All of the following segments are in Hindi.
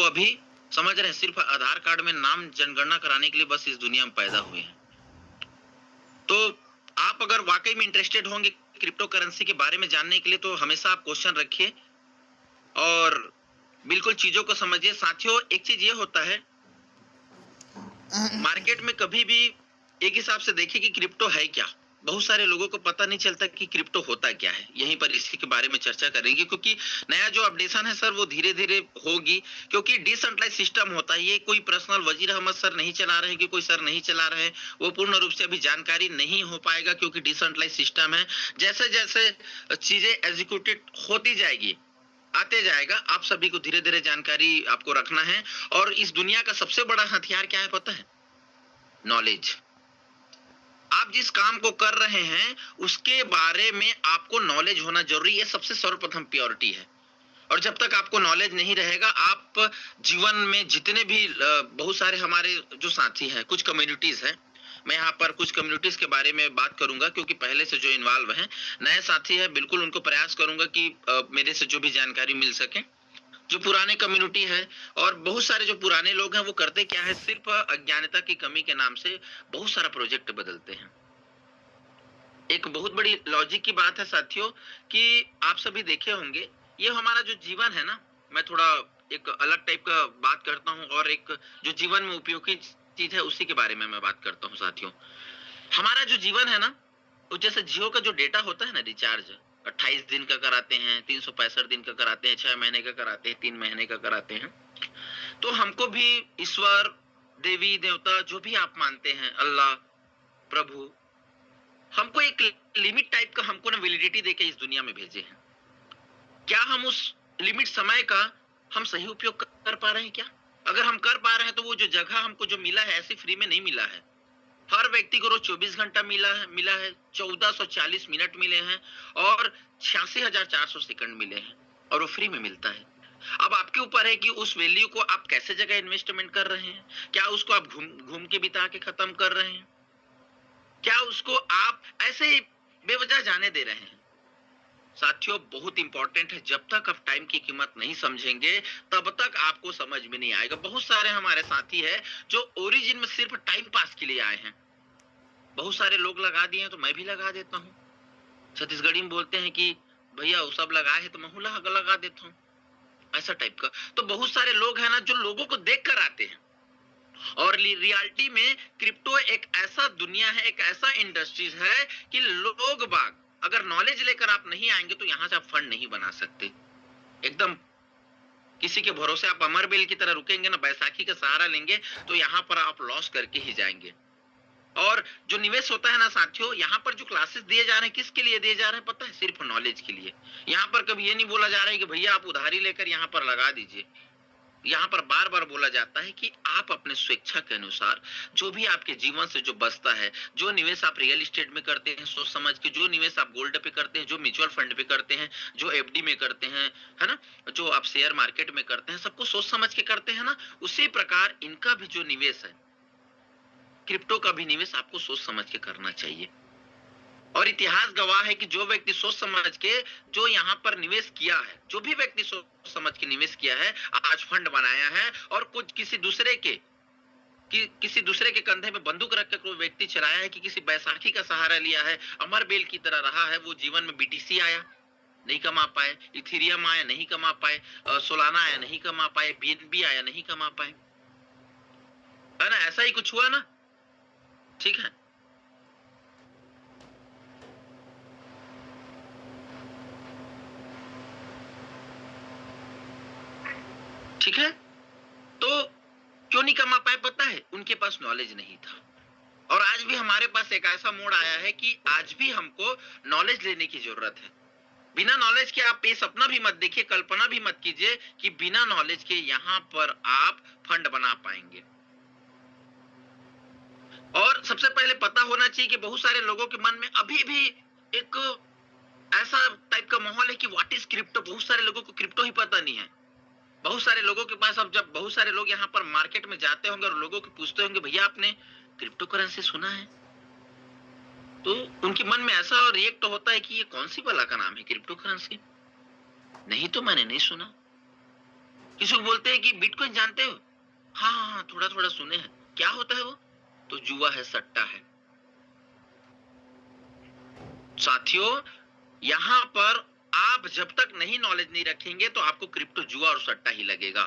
अभी समझ रहे हैं सिर्फ आधार कार्ड में नाम जनगणना कराने के लिए बस इस दुनिया में पैदा हुए हैं। तो आप अगर वाकई में इंटरेस्टेड होंगे क्रिप्टो करेंसी के बारे में जानने के लिए तो हमेशा आप क्वेश्चन रखिए और बिल्कुल चीजों को समझिए। साथियों, एक चीज ये होता है, मार्केट में कभी भी एक हिसाब से देखिए कि क्रिप्टो है क्या। बहुत सारे लोगों को पता नहीं चलता कि क्रिप्टो होता क्या है। यहीं पर इसी के बारे में चर्चा करेंगे क्योंकि नया जो अपडेशन है सर वो धीरे धीरे होगी, क्योंकि डिसेंट्रलाइज सिस्टम होता है। ये कोई पर्सनल वजीर अहमद सर नहीं चला रहे हैं कि कोई सर नहीं चला रहे हैं, वो पूर्ण रूप से अभी जानकारी नहीं हो पाएगा क्योंकि डिसेंट्रलाइज सिस्टम है। जैसे जैसे चीजें एग्जीक्यूटेड होती जाएगी, आते जाएगा, आप सभी को धीरे धीरे जानकारी आपको रखना है। और इस दुनिया का सबसे बड़ा हथियार क्या है पता है? नॉलेज। आप जिस काम को कर रहे हैं उसके बारे में आपको नॉलेज होना जरूरी है। सबसे सर्वप्रथम प्योरिटी है। और जब तक आपको नॉलेज नहीं रहेगा, आप जीवन में जितने भी बहुत सारे हमारे जो साथी हैं, कुछ कम्युनिटीज हैं, मैं यहाँ पर कुछ कम्युनिटीज के बारे में बात करूंगा क्योंकि पहले से जो इन्वॉल्व हैं, नए साथी है, बिल्कुल उनको प्रयास करूंगा कि मेरे से जो भी जानकारी मिल सके। जो पुराने कम्युनिटी है और बहुत सारे जो पुराने लोग हैं वो करते क्या है, सिर्फ अज्ञानता की कमी के नाम से बहुत सारा प्रोजेक्ट बदलते हैं। एक बहुत बड़ी लॉजिक की बात है साथियों कि आप सभी देखे होंगे, ये हमारा जो जीवन है ना, मैं थोड़ा एक अलग टाइप का बात करता हूँ और एक जो जीवन में उपयोगी चीज है उसी के बारे में मैं बात करता हूँ साथियों। हमारा जो जीवन है ना, तो जैसे जियो का जो डेटा होता है ना, रिचार्ज 28 दिन का कराते हैं, 365 दिन का कराते हैं, 6 महीने का कराते हैं, 3 महीने का कराते हैं। तो हमको भी ईश्वर, देवी देवता जो भी आप मानते हैं, अल्लाह, प्रभु, हमको एक लिमिट टाइप का हमको ना वैलिडिटी देके इस दुनिया में भेजे हैं। क्या हम उस लिमिट समय का हम सही उपयोग कर पा रहे हैं क्या? अगर हम कर पा रहे हैं तो वो जो जगह हमको जो मिला है ऐसे फ्री में नहीं मिला है। हर व्यक्ति को रोज 24 घंटा मिला है 1440 मिनट मिले हैं और 86,400 सेकंड मिले हैं और वो फ्री में मिलता है। अब आपके ऊपर है कि उस वैल्यू को आप कैसे जगह इन्वेस्टमेंट कर रहे हैं। क्या उसको आप घूम घूम के बिता के खत्म कर रहे हैं? क्या उसको आप ऐसे ही बेवजह जाने दे रहे हैं? साथियों, बहुत इंपॉर्टेंट है। जब तक आप टाइम की कीमत नहीं समझेंगे तब तक आपको समझ में नहीं आएगा। बहुत सारे हमारे साथी हैं जो ओरिजिन में सिर्फ टाइम पास के लिए आए हैं। बहुत सारे लोग लगा दिए हैं तो मैं भी लगा देता हूँ। छत्तीसगढ़ी में बोलते हैं कि भैया वो सब लगाए है तो मैं लगा देता हूँ, ऐसा टाइप का। तो बहुत सारे लोग हैं ना जो लोगों को देख कर आते हैं। और रियलिटी में क्रिप्टो एक ऐसा दुनिया है, एक ऐसा इंडस्ट्रीज है कि लोग बाग अगर नॉलेज लेकर आप नहीं आएंगे तो यहाँ से आप फंड नहीं बना सकते। एकदम किसी के भरोसे आप अमर बेल की तरह रुकेंगे ना, बैसाखी का सहारा लेंगे तो यहाँ पर आप लॉस करके ही जाएंगे। और जो निवेश होता है ना साथियों, यहाँ पर जो क्लासेस दिए जा रहे हैं किसके लिए दिए जा रहे हैं पता है? सिर्फ नॉलेज के लिए। यहाँ पर कभी ये नहीं बोला जा रहा है कि भैया आप उधारी लेकर यहाँ पर लगा दीजिए। यहाँ पर बार बार बोला जाता है कि आप अपने स्वेच्छा के अनुसार जो भी आपके जीवन से जो बचता है, जो निवेश आप रियल एस्टेट में करते हैं सोच समझ के, जो निवेश आप गोल्ड पे करते हैं, जो म्यूचुअल फंड पे करते हैं, जो एफडी में करते हैं, है ना, जो आप शेयर मार्केट में करते हैं, सबको सोच समझ के करते हैं ना, उसी प्रकार इनका भी जो निवेश है, क्रिप्टो का भी निवेश आपको सोच समझ के करना चाहिए। और इतिहास गवाह है कि जो व्यक्ति सोच समझ के जो यहाँ पर निवेश किया है, जो भी व्यक्ति सोच समझ के निवेश किया है, आज फंड बनाया है और कुछ किसी दूसरे के कंधे में बंदूक रख कर कोई व्यक्ति चलाया है कि किसी बैसाखी का सहारा लिया है, अमर बेल की तरह रहा है। वो जीवन में बीटीसी आया नहीं कमा पाए, इथेरियम आया नहीं कमा पाए, सोलाना आया नहीं कमा पाए, बीएनबी आया नहीं कमा पाए, है ना? ऐसा ही कुछ हुआ ना, ठीक है। ठीक है, तो क्यों नहीं कमा पाए पता है? उनके पास नॉलेज नहीं था। और आज भी हमारे पास एक ऐसा मोड़ आया है कि आज भी हमको नॉलेज लेने की जरूरत है। बिना नॉलेज के आप ये सपना भी मत देखिए, कल्पना भी मत कीजिए कि बिना नॉलेज के यहाँ पर आप फंड बना पाएंगे। और सबसे पहले पता होना चाहिए कि बहुत सारे लोगों के मन में अभी भी एक ऐसा टाइप का माहौल है कि व्हाट इज क्रिप्टो। बहुत सारे लोगों को क्रिप्टो ही पता नहीं है। बहुत सारे लोगों के पास, अब जब बहुत सारे लोग यहाँ पर मार्केट में जाते होंगे और लोगों को पूछते होंगे भैया आपने क्रिप्टो करेंसी सुना है, तो उनके मन में ऐसा रिएक्ट होता है कि ये कौन सी बला का नाम है क्रिप्टो करेंसी, नहीं तो मैंने नहीं सुना। किसी को बोलते हैं कि बिटकॉइन जानते हो? हाँ, हाँ, हाँ, थोड़ा-थोड़ा सुने हैं। क्या होता है वो? तो जुआ है, सट्टा है। साथियों, यहाँ पर आप जब तक नहीं नॉलेज नहीं रखेंगे तो आपको क्रिप्टो जुआ और सट्टा ही लगेगा।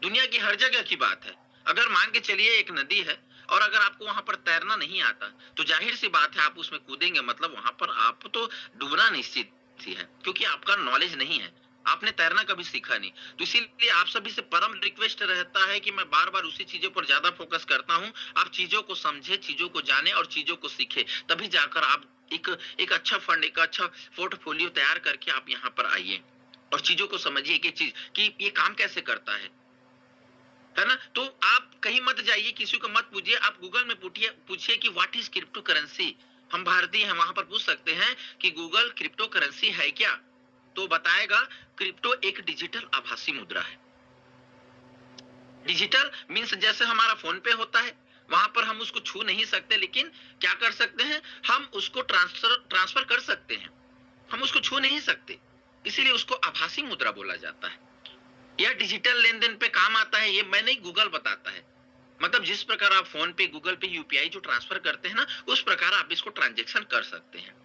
दुनिया की हर जगह की बात है। अगर मान के चलिए एक नदी है और अगर आपको वहां पर तैरना नहीं आता तो जाहिर सी बात है आप उसमें कूदेंगे, मतलब वहां पर आप तो डूबना निश्चित ही है, क्योंकि आपका नॉलेज नहीं है, आपने तैरना कभी सीखा नहीं। तो इसीलिए आप सभी से परम रिक्वेस्ट रहता है कि मैं बार बार उसी चीजों पर ज्यादा फोकस करता हूँ। आप चीजों को समझे, चीजों को जाने और चीजों को सीखे, तभी जाकर आप एक एक अच्छा फंड, एक अच्छा पोर्टफोलियो तैयार करके आप यहाँ पर आइए और चीजों को समझिए एक एक चीज कि ये काम कैसे करता है ना? तो आप कहीं मत जाइए, किसी को मत पूछिए, आप गूगल में पूछिए पूछिए कि व्हाट इज क्रिप्टो करेंसी। हम भारतीय हैं, वहां पर पूछ सकते हैं कि गूगल क्रिप्टो करेंसी है क्या, तो बताएगा क्रिप्टो एक डिजिटल आभासी मुद्रा है। डिजिटल मीन्स जैसे हमारा फोन पे होता है, वहां पर हम उसको छू नहीं सकते, लेकिन क्या कर सकते हैं, हम उसको ट्रांसफर कर सकते हैं। हम उसको छू नहीं सकते, इसीलिए उसको आभासी मुद्रा बोला जाता है। यह डिजिटल लेन देन पे काम आता है, ये मैं नहीं, गूगल बताता है। मतलब जिस प्रकार आप फोन पे, गूगल पे यूपीआई जो ट्रांसफर करते हैं ना, उस प्रकार आप इसको ट्रांजेक्शन कर सकते हैं।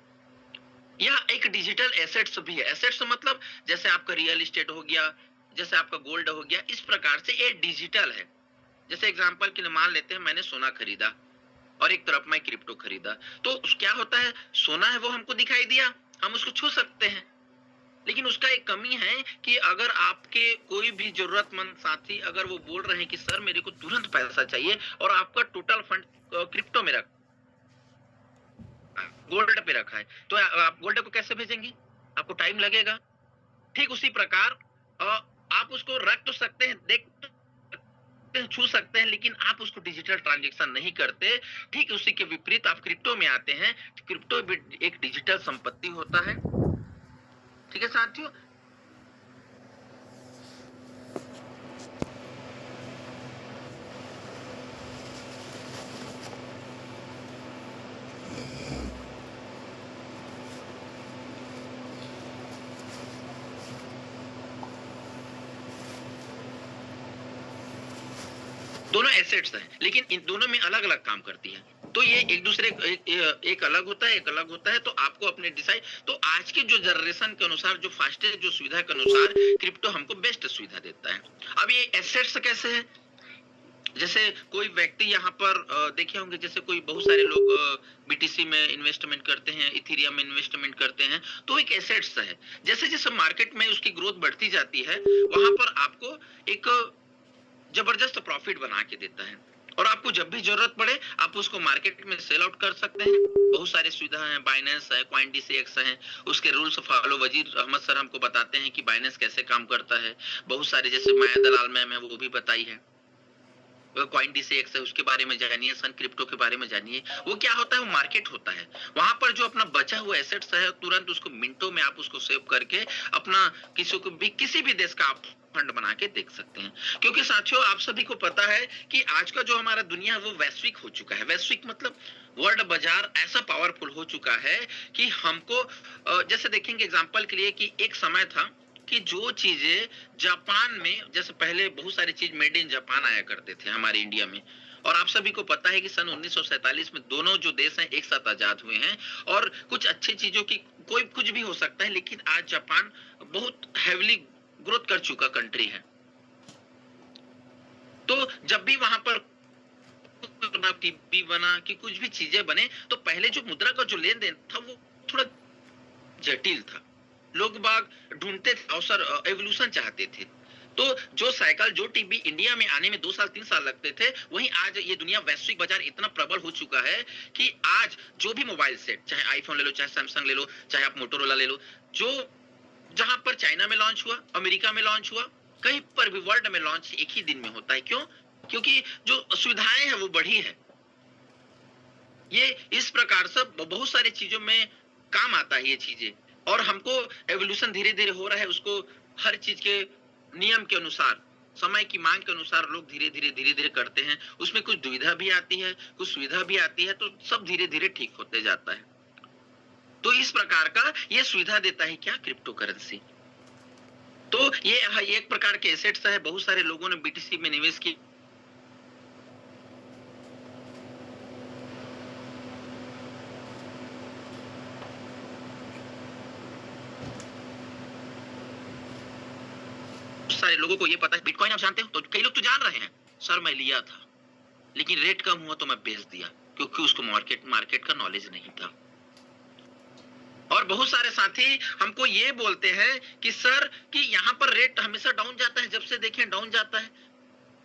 यह एक डिजिटल एसेट्स भी है। एसेट्स मतलब जैसे आपका रियल एस्टेट हो गया, जैसे आपका गोल्ड हो गया, इस प्रकार से ये डिजिटल है। जैसे एग्जांपल के लिए मान लेते हैं, मैंने सोना खरीदा और एक तरफ मैं क्रिप्टो खरीदा, तो क्या होता है, सोना है वो हमको दिखाई दिया, हम उसको छू सकते हैं। लेकिन उसका एक कमी है कि अगर आपके कोई भी जरूरतमंद साथी अगर वो बोल रहे हैं कि सर मेरे को तुरंत पैसा चाहिए और आपका टोटल फंड क्रिप्टो में रखा है, गोल्ड पे रखा है, तो आप गोल्ड को कैसे भेजेंगे? आपको टाइम लगेगा। ठीक उसी प्रकार अ, आप उसको रख तो सकते हैं, देख तो सकते हैं, छू सकते हैं, लेकिन आप उसको डिजिटल ट्रांजेक्शन नहीं करते। ठीक उसी के विपरीत आप क्रिप्टो में आते हैं। क्रिप्टो भी एक डिजिटल संपत्ति होता है। ठीक है साथियों। दोनों एसेट्स हैं, लेकिन इन दोनों में अलग अलग काम करती है। तो ये एक दूसरे एक अलग होता है, एक अलग होता है, तो आपको अपने डिसाइड। तो आज के जो जनरेशन के अनुसार, जो फास्टेस्ट जो सुविधा के अनुसार क्रिप्टो हमको बेस्ट सुविधा देता है। अब ये एसेट्स कैसे है, जैसे कोई व्यक्ति यहाँ पर देखे होंगे, जैसे कोई बहुत सारे लोग बीटीसी में इन्वेस्टमेंट करते हैं, इथेरियम में इन्वेस्टमेंट करते हैं, तो एक एसेट्स है। जैसे जैसे मार्केट में उसकी ग्रोथ बढ़ती जाती है, वहां पर आपको एक जबरदस्त प्रॉफिट बना के देता है और आपको जब भी जरूरत पड़े आप उसको मार्केट में सेल आउट कर सकते हैं। बहुत सारी सुविधा है, बाइनेंस है, कॉइन डीसीएक्स है, उसके रूल्स फॉलो वजीर अहमद सर हमको बताते हैं कि बाइनेंस कैसे काम करता है। बहुत सारे जैसे माया दलाल मैम है, वो भी बताई है। कॉइन डीसीएक्स है, उसके बारे में जानिए, सन क्रिप्टो के बारे में जानिए। वो क्या होता है, वो मार्केट होता है, वहां पर जो अपना बचा हुआ एसेट्स है तुरंत उसको मिनटों में आप उसको सेव करके अपना किसी को भी, किसी भी देश का आप फंड बना के देख सकते हैं। क्योंकि साथियों आप सभी को पता है कि आज का जो हमारा दुनिया है वो वैश्विक हो चुका है। वैश्विक मतलब वर्ल्ड बाजार ऐसा पावरफुल हो चुका है कि हमको जैसे देखेंगे एग्जांपल के लिए कि एक समय था कि जो चीजें जापान में, जैसे पहले बहुत सारी चीज मेड इन जापान आया करते थे हमारे इंडिया में, और आप सभी को पता है कि सन 1947 में दोनों जो देश हैं एक साथ आजाद हुए हैं और कुछ अच्छी चीजों की कोई कुछ भी हो सकता है, लेकिन आज जापान बहुत हैवीली ग्रोथ कर चुका कंट्री है। तो जब भी वहां पर टीवी बना कि कुछ भी चीजें बने, तो पहले जो मुद्रा का जो लेन देन था वो थोड़ा जटिल था। लोग बाग ढूंढते थे अवसर, एवोल्यूशन चाहते थे। तो जो साइकिल, जो टीवी इंडिया में आने में 2 साल 3 साल लगते थे, वहीं आज ये दुनिया वैश्विक बाजार इतना प्रबल हो चुका है कि आज जो भी मोबाइल सेट, चाहे आईफोन ले लो, चाहे सैमसंग ले लो, चाहे आप मोटोरोला ले लो, जो जहां पर चाइना में लॉन्च हुआ, अमेरिका में लॉन्च हुआ, कहीं पर भी वर्ल्ड में लॉन्च एक ही दिन में होता है। क्यों? क्योंकि जो सुविधाएं हैं वो बढ़ी है। ये इस प्रकार से बहुत सारी चीजों में काम आता है ये चीजें, और हमको एवोल्यूशन धीरे धीरे हो रहा है उसको, हर चीज के नियम के अनुसार, समय की मांग के अनुसार लोग धीरे धीरे करते हैं। उसमें कुछ दुविधा भी आती है, कुछ सुविधा भी आती है, तो सब धीरे धीरे ठीक होते जाता है। तो इस प्रकार का ये सुविधा देता है क्या, क्रिप्टो करेंसी। तो ये एक प्रकार के एसेट्स है, बहुत सारे लोगों ने बीटीसी में निवेश किया। सारे लोगों को ये पता है। बिटकॉइन आप जानते हो? तो कई लोग तो जान रहे हैं, सर मैं लिया था लेकिन रेट कम हुआ तो मैं बेच दिया, क्योंकि उसको मार्केट का नॉलेज नहीं था। और बहुत सारे साथी हमको ये बोलते हैं कि सर कि यहाँ पर रेट हमेशा डाउन जाता है, जब से देखें डाउन जाता है,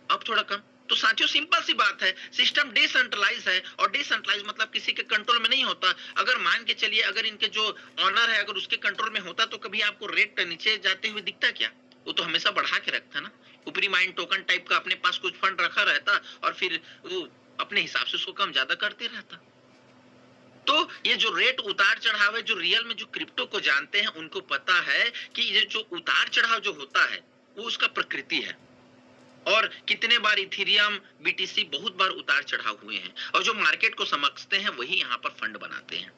अब थोड़ा कम। तो साथियों सिंपल सी बात है, सिस्टम डिसेंट्रलाइज है, और डिसेंट्रलाइज मतलब किसी के कंट्रोल में नहीं होता। अगर मान के चलिए, अगर इनके जो ऑनर है अगर उसके कंट्रोल में होता तो कभी आपको रेट नीचे जाते हुए दिखता क्या? वो तो हमेशा बढ़ा के रखता ना। ऊपरी माइंड टोकन टाइप का अपने पास कुछ फंड रखा रहता और फिर वो अपने हिसाब से उसको कम ज्यादा करते रहता। तो ये जो रेट उतार चढ़ाव है, जो रियल में जो क्रिप्टो को जानते हैं उनको पता है कि ये जो उतार चढ़ाव जो होता है वो उसका प्रकृति है। और कितने बार इथेरियम, बीटीसी बहुत बार उतार चढ़ाव हुए हैं, और जो मार्केट को समझते हैं वही यहाँ पर फंड बनाते हैं,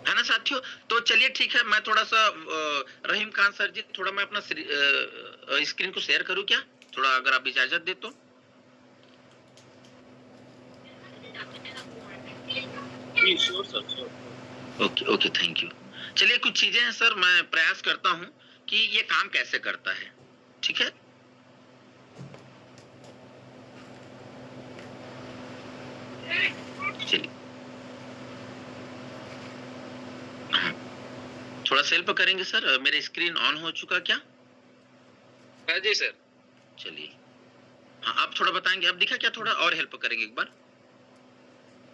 है ना साथियों? तो चलिए ठीक है, मैं थोड़ा सा रहीम खान सर जी, थोड़ा मैं अपना स्क्रीन को शेयर करूं क्या? थोड़ा अगर आप इजाजत दे तो। Okay okay, thank you. चलिए कुछ चीजें हैं सर, मैं प्रयास करता हूं कि ये काम कैसे करता है, ठीक है? चलिए थोड़ा सेल्फ करेंगे सर। मेरे स्क्रीन ऑन हो चुका क्या? हाँ जी सर। चलिए हाँ, आप थोड़ा बताएंगे, अब दिखा क्या? थोड़ा और हेल्प करेंगे एक बार।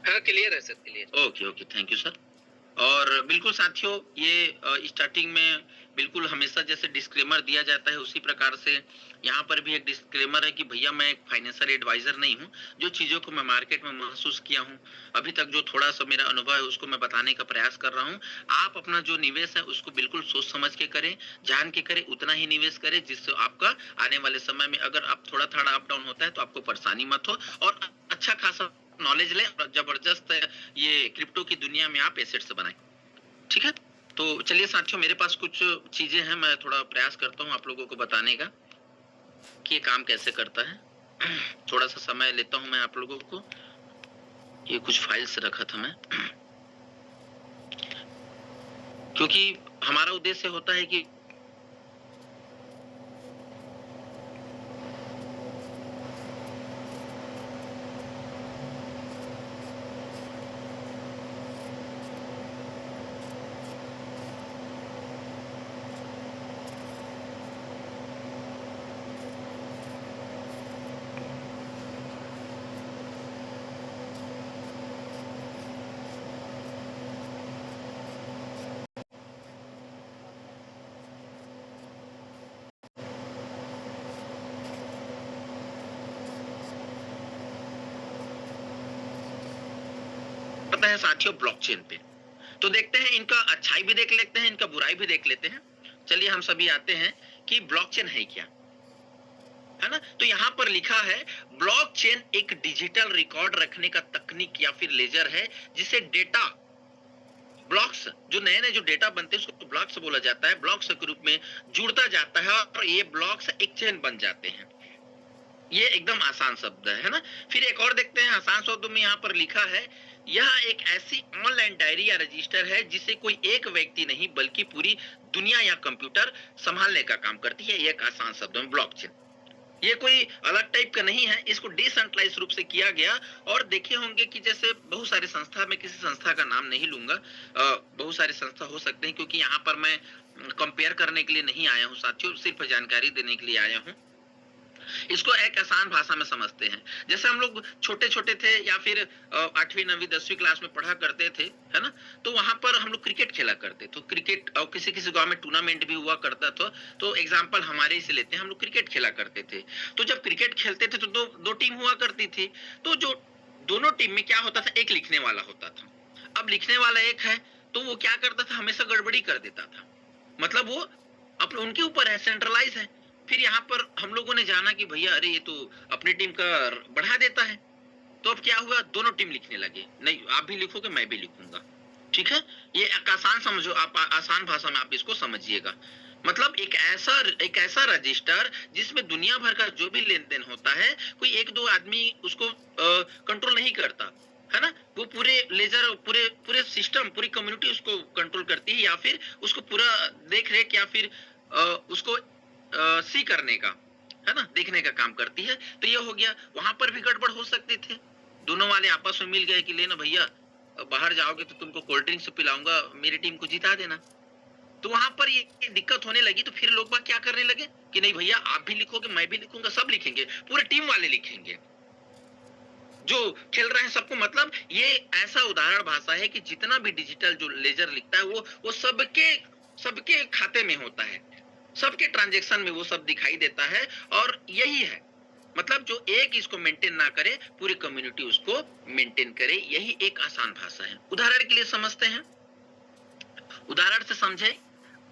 हाँ क्लियर है sir, clear. Okay okay, thank you sir. और बिल्कुल साथियों, ये स्टार्टिंग में बिल्कुल हमेशा जैसे डिस्क्लेमर दिया जाता है उसी प्रकार से यहाँ पर भी एक डिस्क्लेमर है कि भैया मैं एक फाइनेंशियल एडवाइजर नहीं हूँ। जो चीज़ों को मैं मार्केट में महसूस किया हूँ, अभी तक जो थोड़ा सा मेरा अनुभव है उसको मैं बताने का प्रयास कर रहा हूँ। आप अपना जो निवेश है उसको बिल्कुल सोच समझ के करें, जान के करें, उतना ही निवेश करें जिससे आपका आने वाले समय में अगर आप थोड़ा थोड़ा अप डाउन होता है तो आपको परेशानी मत हो, और अच्छा खासा नॉलेज लें और जबरदस्त ये क्रिप्टो की दुनिया में आप एसेट्स बनाएं, ठीक है? तो चलिए साथियों, मेरे पास कुछ चीजें हैं, मैं थोड़ा प्रयास करता हूँ आप लोगों को बताने का कि ये काम कैसे करता है। थोड़ा सा समय लेता हूँ मैं आप लोगों को। ये कुछ फाइल्स रखा था मैं, क्योंकि हमारा उद्देश्य होता है कि पता है साथियों ब्लॉकचेन पे, तो देखते हैं इनका अच्छाई भी देख लेते हैं, इनका बुराई भी देख लेते हैं। चलिए हम सभी आते हैं कि ब्लॉकचेन है क्या, है ना? तो यहाँ पर लिखा है ब्लॉकचेन एक डिजिटल रिकॉर्ड रखने का तकनीक या फिर लेजर है जिसे डेटा ब्लॉक्स, जो नए नए जो डेटा बनते हैं उसको ब्लॉक्स बोला जाता है, ब्लॉक्स के रूप में जुड़ता जाता है और ये ब्लॉक्स एक चेन बन जाते हैं। ये एकदम आसान शब्द है ना? फिर एक और देखते हैं आसान शब्दों में, यहाँ पर लिखा है यह एक ऐसी ऑनलाइन डायरी या रजिस्टर है जिसे कोई एक व्यक्ति नहीं बल्कि पूरी दुनिया या कंप्यूटर संभालने का काम करती है। एक आसान शब्दों में ब्लॉकचेन, ये कोई अलग टाइप का नहीं है, इसको डिसेंट्रलाइज रूप से किया गया। और देखे होंगे कि जैसे बहुत सारी संस्था, मैं किसी संस्था का नाम नहीं लूंगा, बहुत सारी संस्था हो सकते हैं, क्योंकि यहाँ पर मैं कंपेयर करने के लिए नहीं आया हूँ साथियों, सिर्फ जानकारी देने के लिए आया हूँ। इसको एक आसान भाषा में समझते हैं। जैसे हम लोग छोटे छोटे थे या फिर 8वीं 9वीं 10वीं क्लास में पढ़ा करते थे, है ना? तो वहां पर हम लोग क्रिकेट खेला करते, तो क्रिकेट और किसी किसी गांव में टूर्नामेंट भी हुआ करता था। तो एग्जाम्पल हमारे से लेते हैं, हम लोग क्रिकेट खेला करते थे। तो जब क्रिकेट खेलते थे तो दो दो टीम हुआ करती थी। तो जो दोनों टीम में क्या होता था, एक लिखने वाला होता था। अब लिखने वाला एक है तो वो क्या करता था, हमेशा गड़बड़ी कर देता था। मतलब वो अपने उनके ऊपर है, सेंट्रलाइज है। फिर यहाँ पर हम लोगों ने जाना कि भैया अरे ये तो अपनी टीम का बढ़ा देता है। तो अब क्या हुआ, दोनों टीम लिखने लगे, नहीं आप भी लिखोगे मैं भी लिखूंगा, ठीक है? ये एक आसान समझो, आप आसान भाषा में आप इसको समझिएगा। मतलब एक ऐसा रजिस्टर जिसमें दुनिया भर का जो भी लेन देन होता है, कोई एक दो आदमी उसको कंट्रोल नहीं करता, है ना? वो पूरे लेजर पूरे पूरे सिस्टम पूरी कम्युनिटी उसको कंट्रोल करती है, या फिर उसको पूरा देख रेख, या फिर उसको सी करने का, है ना, देखने का काम करती है। तो ये हो गया। वहां पर भी गड़बड़ हो सकती थी। दोनों वाले आपस में मिल गए कि लेना भैया, बाहर जाओगे तो तुमको कोल्ड ड्रिंक से पिलाऊंगा, मेरी टीम को जिता देना। तो वहां पर ये दिक्कत होने लगी। तो फिर लोग बाग क्या करने लगे कि नहीं भैया, आप भी लिखोगे, मैं भी लिखूंगा, सब लिखेंगे, पूरे टीम वाले लिखेंगे, जो खेल रहे हैं सबको। मतलब ये ऐसा उदाहरण भाषा है कि जितना भी डिजिटल जो लेजर लिखता है वो सबके सबके खाते में होता है, सबके ट्रांजैक्शन में वो सब दिखाई देता है। और यही है, मतलब जो एक इसको मेंटेन ना करे, पूरी कम्युनिटी उसको मेंटेन करे। यही एक आसान भाषा है। उदाहरण के लिए समझते हैं, उदाहरण से समझे।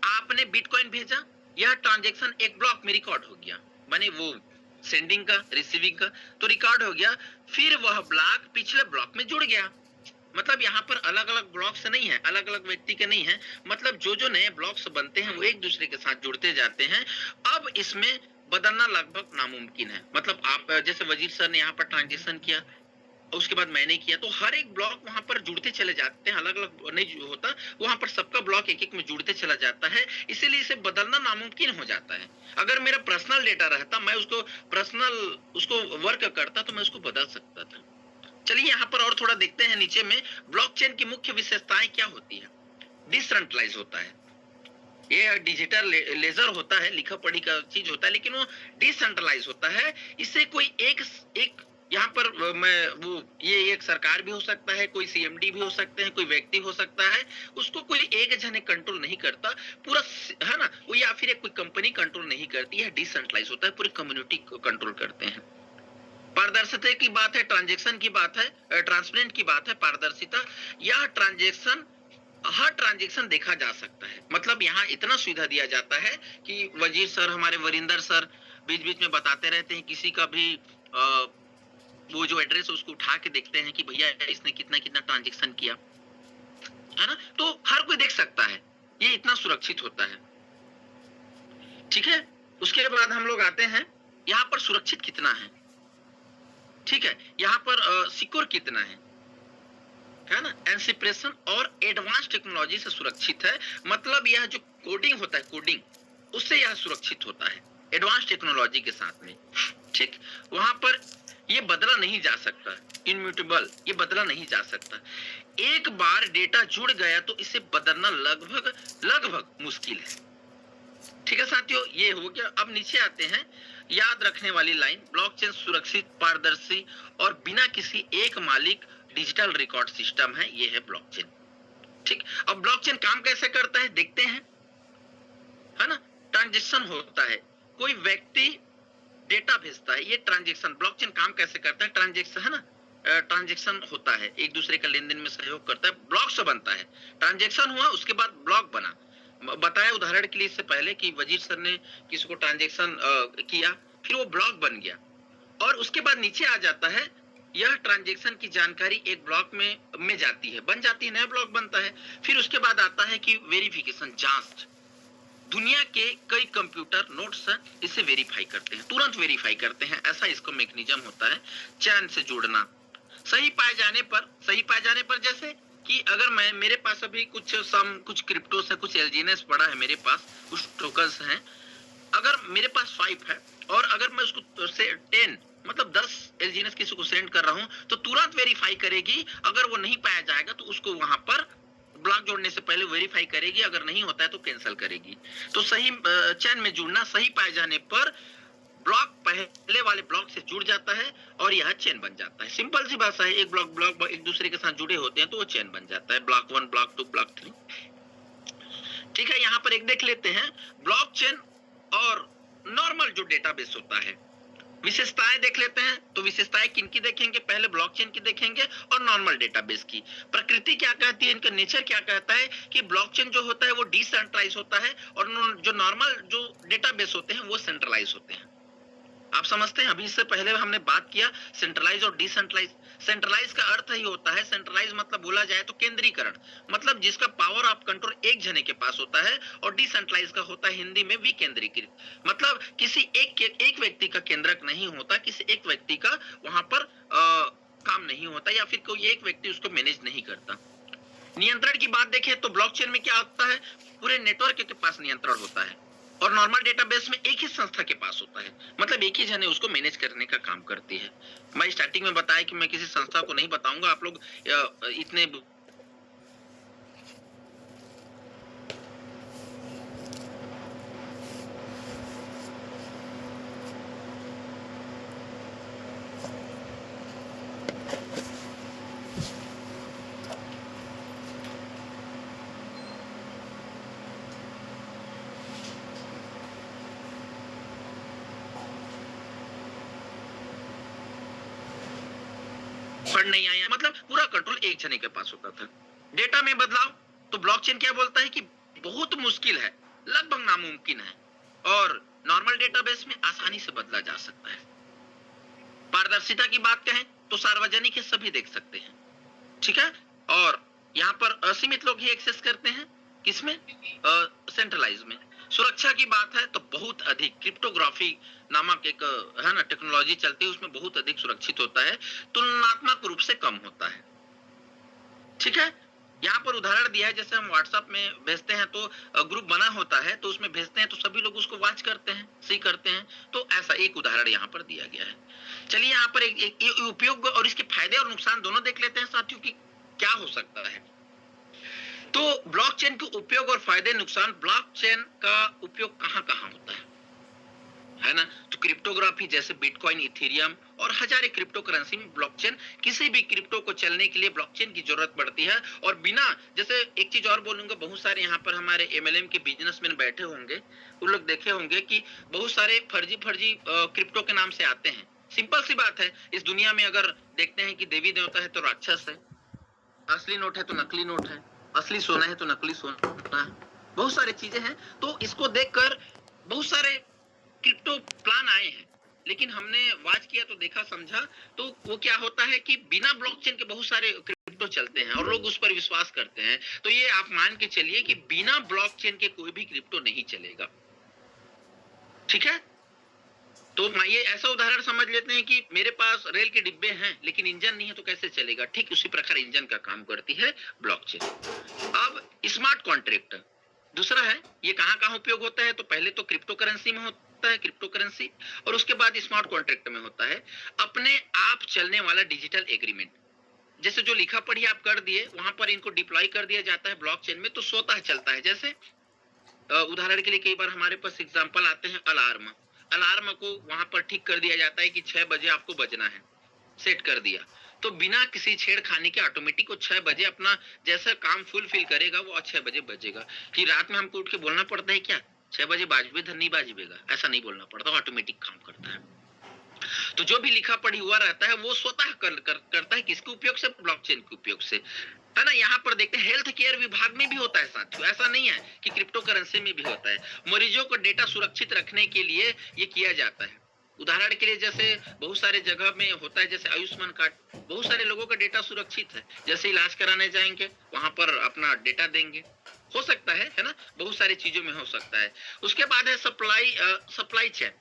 आपने बिटकॉइन भेजा, यह ट्रांजैक्शन एक ब्लॉक में रिकॉर्ड हो गया, माने वो सेंडिंग का रिसीविंग का तो रिकॉर्ड हो गया। फिर वह ब्लॉक पिछले ब्लॉक में जुड़ गया। मतलब यहाँ पर अलग अलग ब्लॉक्स नहीं है, अलग अलग व्यक्ति के नहीं है। मतलब जो जो नए ब्लॉक्स बनते हैं वो एक दूसरे के साथ जुड़ते जाते हैं। अब इसमें बदलना लगभग नामुमकिन है। मतलब आप जैसे वजीर सर ने यहाँ पर ट्रांजेक्शन किया, उसके बाद मैंने किया, तो हर एक ब्लॉक वहां पर जुड़ते चले जाते हैं, अलग अलग नहीं होता, वहां पर सबका ब्लॉक एक एक में जुड़ते चला जाता है। इसीलिए इसे बदलना नामुमकिन हो जाता है। अगर मेरा पर्सनल डेटा रहता, मैं उसको पर्सनल उसको वर्क करता, तो मैं उसको बदल सकता था। चलिए यहाँ पर और थोड़ा देखते हैं नीचे में, ब्लॉकचेन की मुख्य विशेषताएं क्या होती है। डिसेंट्रलाइज होता है, ये डिजिटल लेजर होता है, लिखा पढ़ी का चीज होता है, लेकिन वो डिसेंट्रलाइज होता है। इससे कोई एक यहाँ पर मैं वो ये एक सरकार भी हो सकता है, कोई सीएमडी भी हो सकते हैं, कोई व्यक्ति हो सकता है, उसको कोई एक जने कंट्रोल नहीं करता पूरा, है ना, वो या फिर एक कोई कंपनी कंट्रोल नहीं करती है। डिसेंट्रलाइज होता है, पूरी कम्युनिटी को कंट्रोल करते हैं। पारदर्शिता की बात है, ट्रांजैक्शन की बात है, ट्रांसपेरेंट की बात है, पारदर्शिता। यह ट्रांजैक्शन हर ट्रांजैक्शन देखा जा सकता है। मतलब यहाँ इतना सुविधा दिया जाता है कि वजीर सर, हमारे वरिंदर सर बीच बीच में बताते रहते हैं, किसी का भी वो जो एड्रेस है उसको उठा के देखते हैं कि भैया इसने कितना कितना ट्रांजैक्शन किया, है ना। तो हर कोई देख सकता है, ये इतना सुरक्षित होता है। ठीक है, उसके बाद हम लोग आते हैं यहाँ पर सुरक्षित कितना है। ठीक है, यहाँ पर सिक्योर कितना है ना। एनक्रिप्शन और एडवांस टेक्नोलॉजी से सुरक्षित है। मतलब यह जो कोडिंग होता है, कोडिंग, उससे यह सुरक्षित होता है एडवांस टेक्नोलॉजी के साथ में। ठीक, वहां पर ये बदला नहीं जा सकता, इम्यूटेबल, ये बदला नहीं जा सकता। एक बार डेटा जुड़ गया तो इसे बदलना लगभग मुश्किल है। ठीक है साथियों, ये हो गया। अब नीचे आते हैं, याद रखने वाली लाइन, ब्लॉकचेन सुरक्षित, पारदर्शी और बिना किसी एक मालिक डिजिटल रिकॉर्ड सिस्टम है। ये है ब्लॉकचेन। ठीक, अब ब्लॉकचेन काम कैसे करता है देखते हैं, है ना। ट्रांजैक्शन होता है, कोई व्यक्ति डेटा भेजता है, ये ट्रांजैक्शन। ब्लॉकचेन काम कैसे करता है, ट्रांजैक्शन, है ना, ट्रांजैक्शन होता है, एक दूसरे का लेन देन में सहयोग करता है, ब्लॉक से बनता है। ट्रांजैक्शन हुआ, उसके बाद ब्लॉक बना। बताया उदाहरण के लिए इससे पहले कि वजीर सर ने किसी को ट्रांजैक्शन किया, फिर वो ब्लॉक बन गया, और उसके बाद नीचे आ जाता है, यह ट्रांजैक्शन की जानकारी एक ब्लॉक में जाती है, बन जाती है, नया ब्लॉक बनता है। फिर उसके बाद आता है कि वेरिफिकेशन, जांच। दुनिया के कई कंप्यूटर नोट्स इसे वेरीफाई करते हैं, तुरंत वेरीफाई करते हैं, ऐसा इसका मैकेनिज्म होता है। चैन से जोड़ना, सही पाए जाने पर जैसे कि अगर मेरे पास अभी कुछ क्रिप्टो से कुछ एलजीएनएस पड़ा है, मेरे पास कुछ टोकन्स हैं, अगर मेरे पास 5 है और अगर मैं उसको से 10 मतलब 10 एलजीएनएस किसी को सेंड कर रहा हूं, तो तुरंत वेरीफाई करेगी। अगर वो नहीं पाया जाएगा तो उसको वहां पर ब्लॉक जोड़ने से पहले वेरीफाई करेगी, अगर नहीं होता है तो कैंसिल करेगी। तो सही चैन में जुड़ना, सही पाए जाने पर ब्लॉक पहले वाले ब्लॉक से जुड़ जाता है और यह चेन बन जाता है। सिंपल सी भाषा है, एक ब्लॉक एक दूसरे के साथ जुड़े होते हैं तो वो चेन बन जाता है, ब्लॉक 1, ब्लॉक 2, ब्लॉक 3। ठीक है, यहाँ पर एक देख लेते हैं, ब्लॉकचेन और नॉर्मल जो डेटाबेस होता है, विशेषताएं देख लेते हैं। तो विशेषताएं किनकी देखेंगे, पहले ब्लॉकचेन की देखेंगे और नॉर्मल डेटाबेस की। प्रकृति क्या कहती है, इनका नेचर क्या कहता है कि ब्लॉकचेन जो होता है वो डिसेंट्रलाइज होता है और जो नॉर्मल जो डेटाबेस होते हैं वो सेंट्रलाइज होते हैं। आप समझते हैं, अभी इससे पहले हमने बात किया सेंट्रलाइज और डिसेंट्रलाइज। सेंट्रलाइज का अर्थ ही होता है, सेंट्रलाइज मतलब बोला जाए तो केंद्रीकरण, मतलब जिसका पावर ऑफ कंट्रोल एक जने के पास होता है, और डिसेंट्रलाइज का होता है हिंदी में विकेंद्रीकृत, मतलब किसी एक व्यक्ति का केंद्रक नहीं होता, किसी एक व्यक्ति का वहां पर काम नहीं होता, या फिर कोई एक व्यक्ति उसको मैनेज नहीं करता। नियंत्रण की बात देखें तो ब्लॉकचेन में क्या होता है, पूरे नेटवर्क के पास नियंत्रण होता है, और नॉर्मल डेटाबेस में एक ही संस्था के पास होता है, मतलब एक ही जने उसको मैनेज करने का काम करती है। मैं स्टार्टिंग में बताया कि मैं किसी संस्था को नहीं बताऊंगा, आप लोग इतने फंड नहीं आया, मतलब पूरा कंट्रोल एक जने के पास होता था। डेटा में बदलाव, तो ब्लॉकचेन क्या बोलता है कि बहुत मुश्किल है, लगभग नामुमकिन है, और नॉर्मल डेटाबेस में आसानी से बदला जा सकता है। पारदर्शिता की बात कहें तो सार्वजनिक है, सभी देख सकते हैं, ठीक है, और यहाँ पर असीमित लोग ही एक्सेस करते हैं, किसमें, सेंट्रलाइज में। सुरक्षा की बात है तो बहुत अधिक क्रिप्टोग्राफी नामक एक है ना टेक्नोलॉजी चलती है, उसमें बहुत अधिक सुरक्षित होता है, तुलनात्मक रूप से कम होता है, ठीक है। यहाँ पर उदाहरण दिया है, जैसे हम व्हाट्सएप में भेजते हैं तो ग्रुप बना होता है, तो उसमें भेजते हैं तो सभी लोग उसको वॉच करते हैं, सी करते हैं, तो ऐसा एक उदाहरण यहाँ पर दिया गया है। चलिए यहाँ पर एक उपयोग और इसके फायदे और नुकसान दोनों देख लेते हैं साथियों की क्या हो सकता है। तो ब्लॉकचेन के उपयोग और फायदे नुकसान, ब्लॉकचेन का उपयोग कहाँ कहाँ होता है ना, तो क्रिप्टोग्राफी जैसे बिटकॉइन, इथेरियम और हजारे क्रिप्टो करेंसी में ब्लॉकचेन, किसी भी क्रिप्टो को चलने के लिए ब्लॉकचेन की जरूरत पड़ती है, और बिना, जैसे एक चीज और बोलूंगा, बहुत सारे यहाँ पर हमारे एमएलएम के बिजनेसमैन बैठे होंगे, उन लोग देखे होंगे कि बहुत सारे फर्जी फर्जी क्रिप्टो के नाम से आते हैं। सिंपल सी बात है, इस दुनिया में अगर देखते हैं कि देवी देवता है तो राक्षस है, असली नोट है तो नकली नोट है, असली सोना है तो नकली सोना है, बहुत सारी चीजें हैं। तो इसको देखकर बहुत सारे क्रिप्टो प्लान आए हैं, लेकिन हमने वॉच किया तो देखा समझा, तो वो क्या होता है कि बिना ब्लॉकचेन के बहुत सारे क्रिप्टो चलते हैं और लोग उस पर विश्वास करते हैं, तो ये आप मान के चलिए कि बिना ब्लॉकचेन के कोई भी क्रिप्टो नहीं चलेगा, ठीक है। तो ये ऐसा उदाहरण समझ लेते हैं कि मेरे पास रेल के डिब्बे हैं लेकिन इंजन नहीं है, तो कैसे चलेगा, ठीक उसी प्रकार इंजन का काम करती है ब्लॉकचेन। अब स्मार्ट कॉन्ट्रैक्ट दूसरा है, ये कहाँ कहाँ उपयोग होता है, तो पहले तो क्रिप्टो करेंसी में होता है, क्रिप्टो करेंसी, और उसके बाद स्मार्ट कॉन्ट्रैक्ट में होता है अपने आप चलने वाला डिजिटल एग्रीमेंट, जैसे जो लिखा पढ़ी आप कर दिए वहां पर इनको डिप्लॉय कर दिया जाता है ब्लॉकचेन में, तो स्वतः चलता है। जैसे उदाहरण के लिए कई बार हमारे पास एग्जांपल आते हैं, अलार्म, अलार्म को वहां पर ठीक कर दिया जाता है कि 6 बजे आपको बजना है, सेट कर दिया, तो बिना किसी छेड़खानी के ऑटोमेटिक वो 6 बजे अपना जैसा काम फुलफिल करेगा, वो 6 बजे बजेगा। कि रात में हमको उठ के बोलना पड़ता है क्या 6 बजे बाजबे धर नहीं बाजबेगा, ऐसा नहीं बोलना पड़ता, ऑटोमेटिक काम करता है। तो जो भी लिखा पढ़ी हुआ रहता है वो स्वतः करता है, किसके उपयोग से, ब्लॉकचेन के उपयोग से, है ना। यहाँ पर देखते हैं हेल्थ केयर विभाग में भी होता है साथियों, ऐसा नहीं है कि क्रिप्टो करेंसी में भी होता है, मरीजों को डेटा सुरक्षित रखने के लिए ये किया जाता है। उदाहरण के लिए जैसे बहुत सारे जगह में होता है, जैसे आयुष्मान कार्ड, बहुत सारे लोगों का डेटा सुरक्षित है, जैसे इलाज कराने जाएंगे वहां पर अपना डेटा देंगे, हो सकता है ना, बहुत सारी चीजों में हो सकता है। उसके बाद है सप्लाई चेन,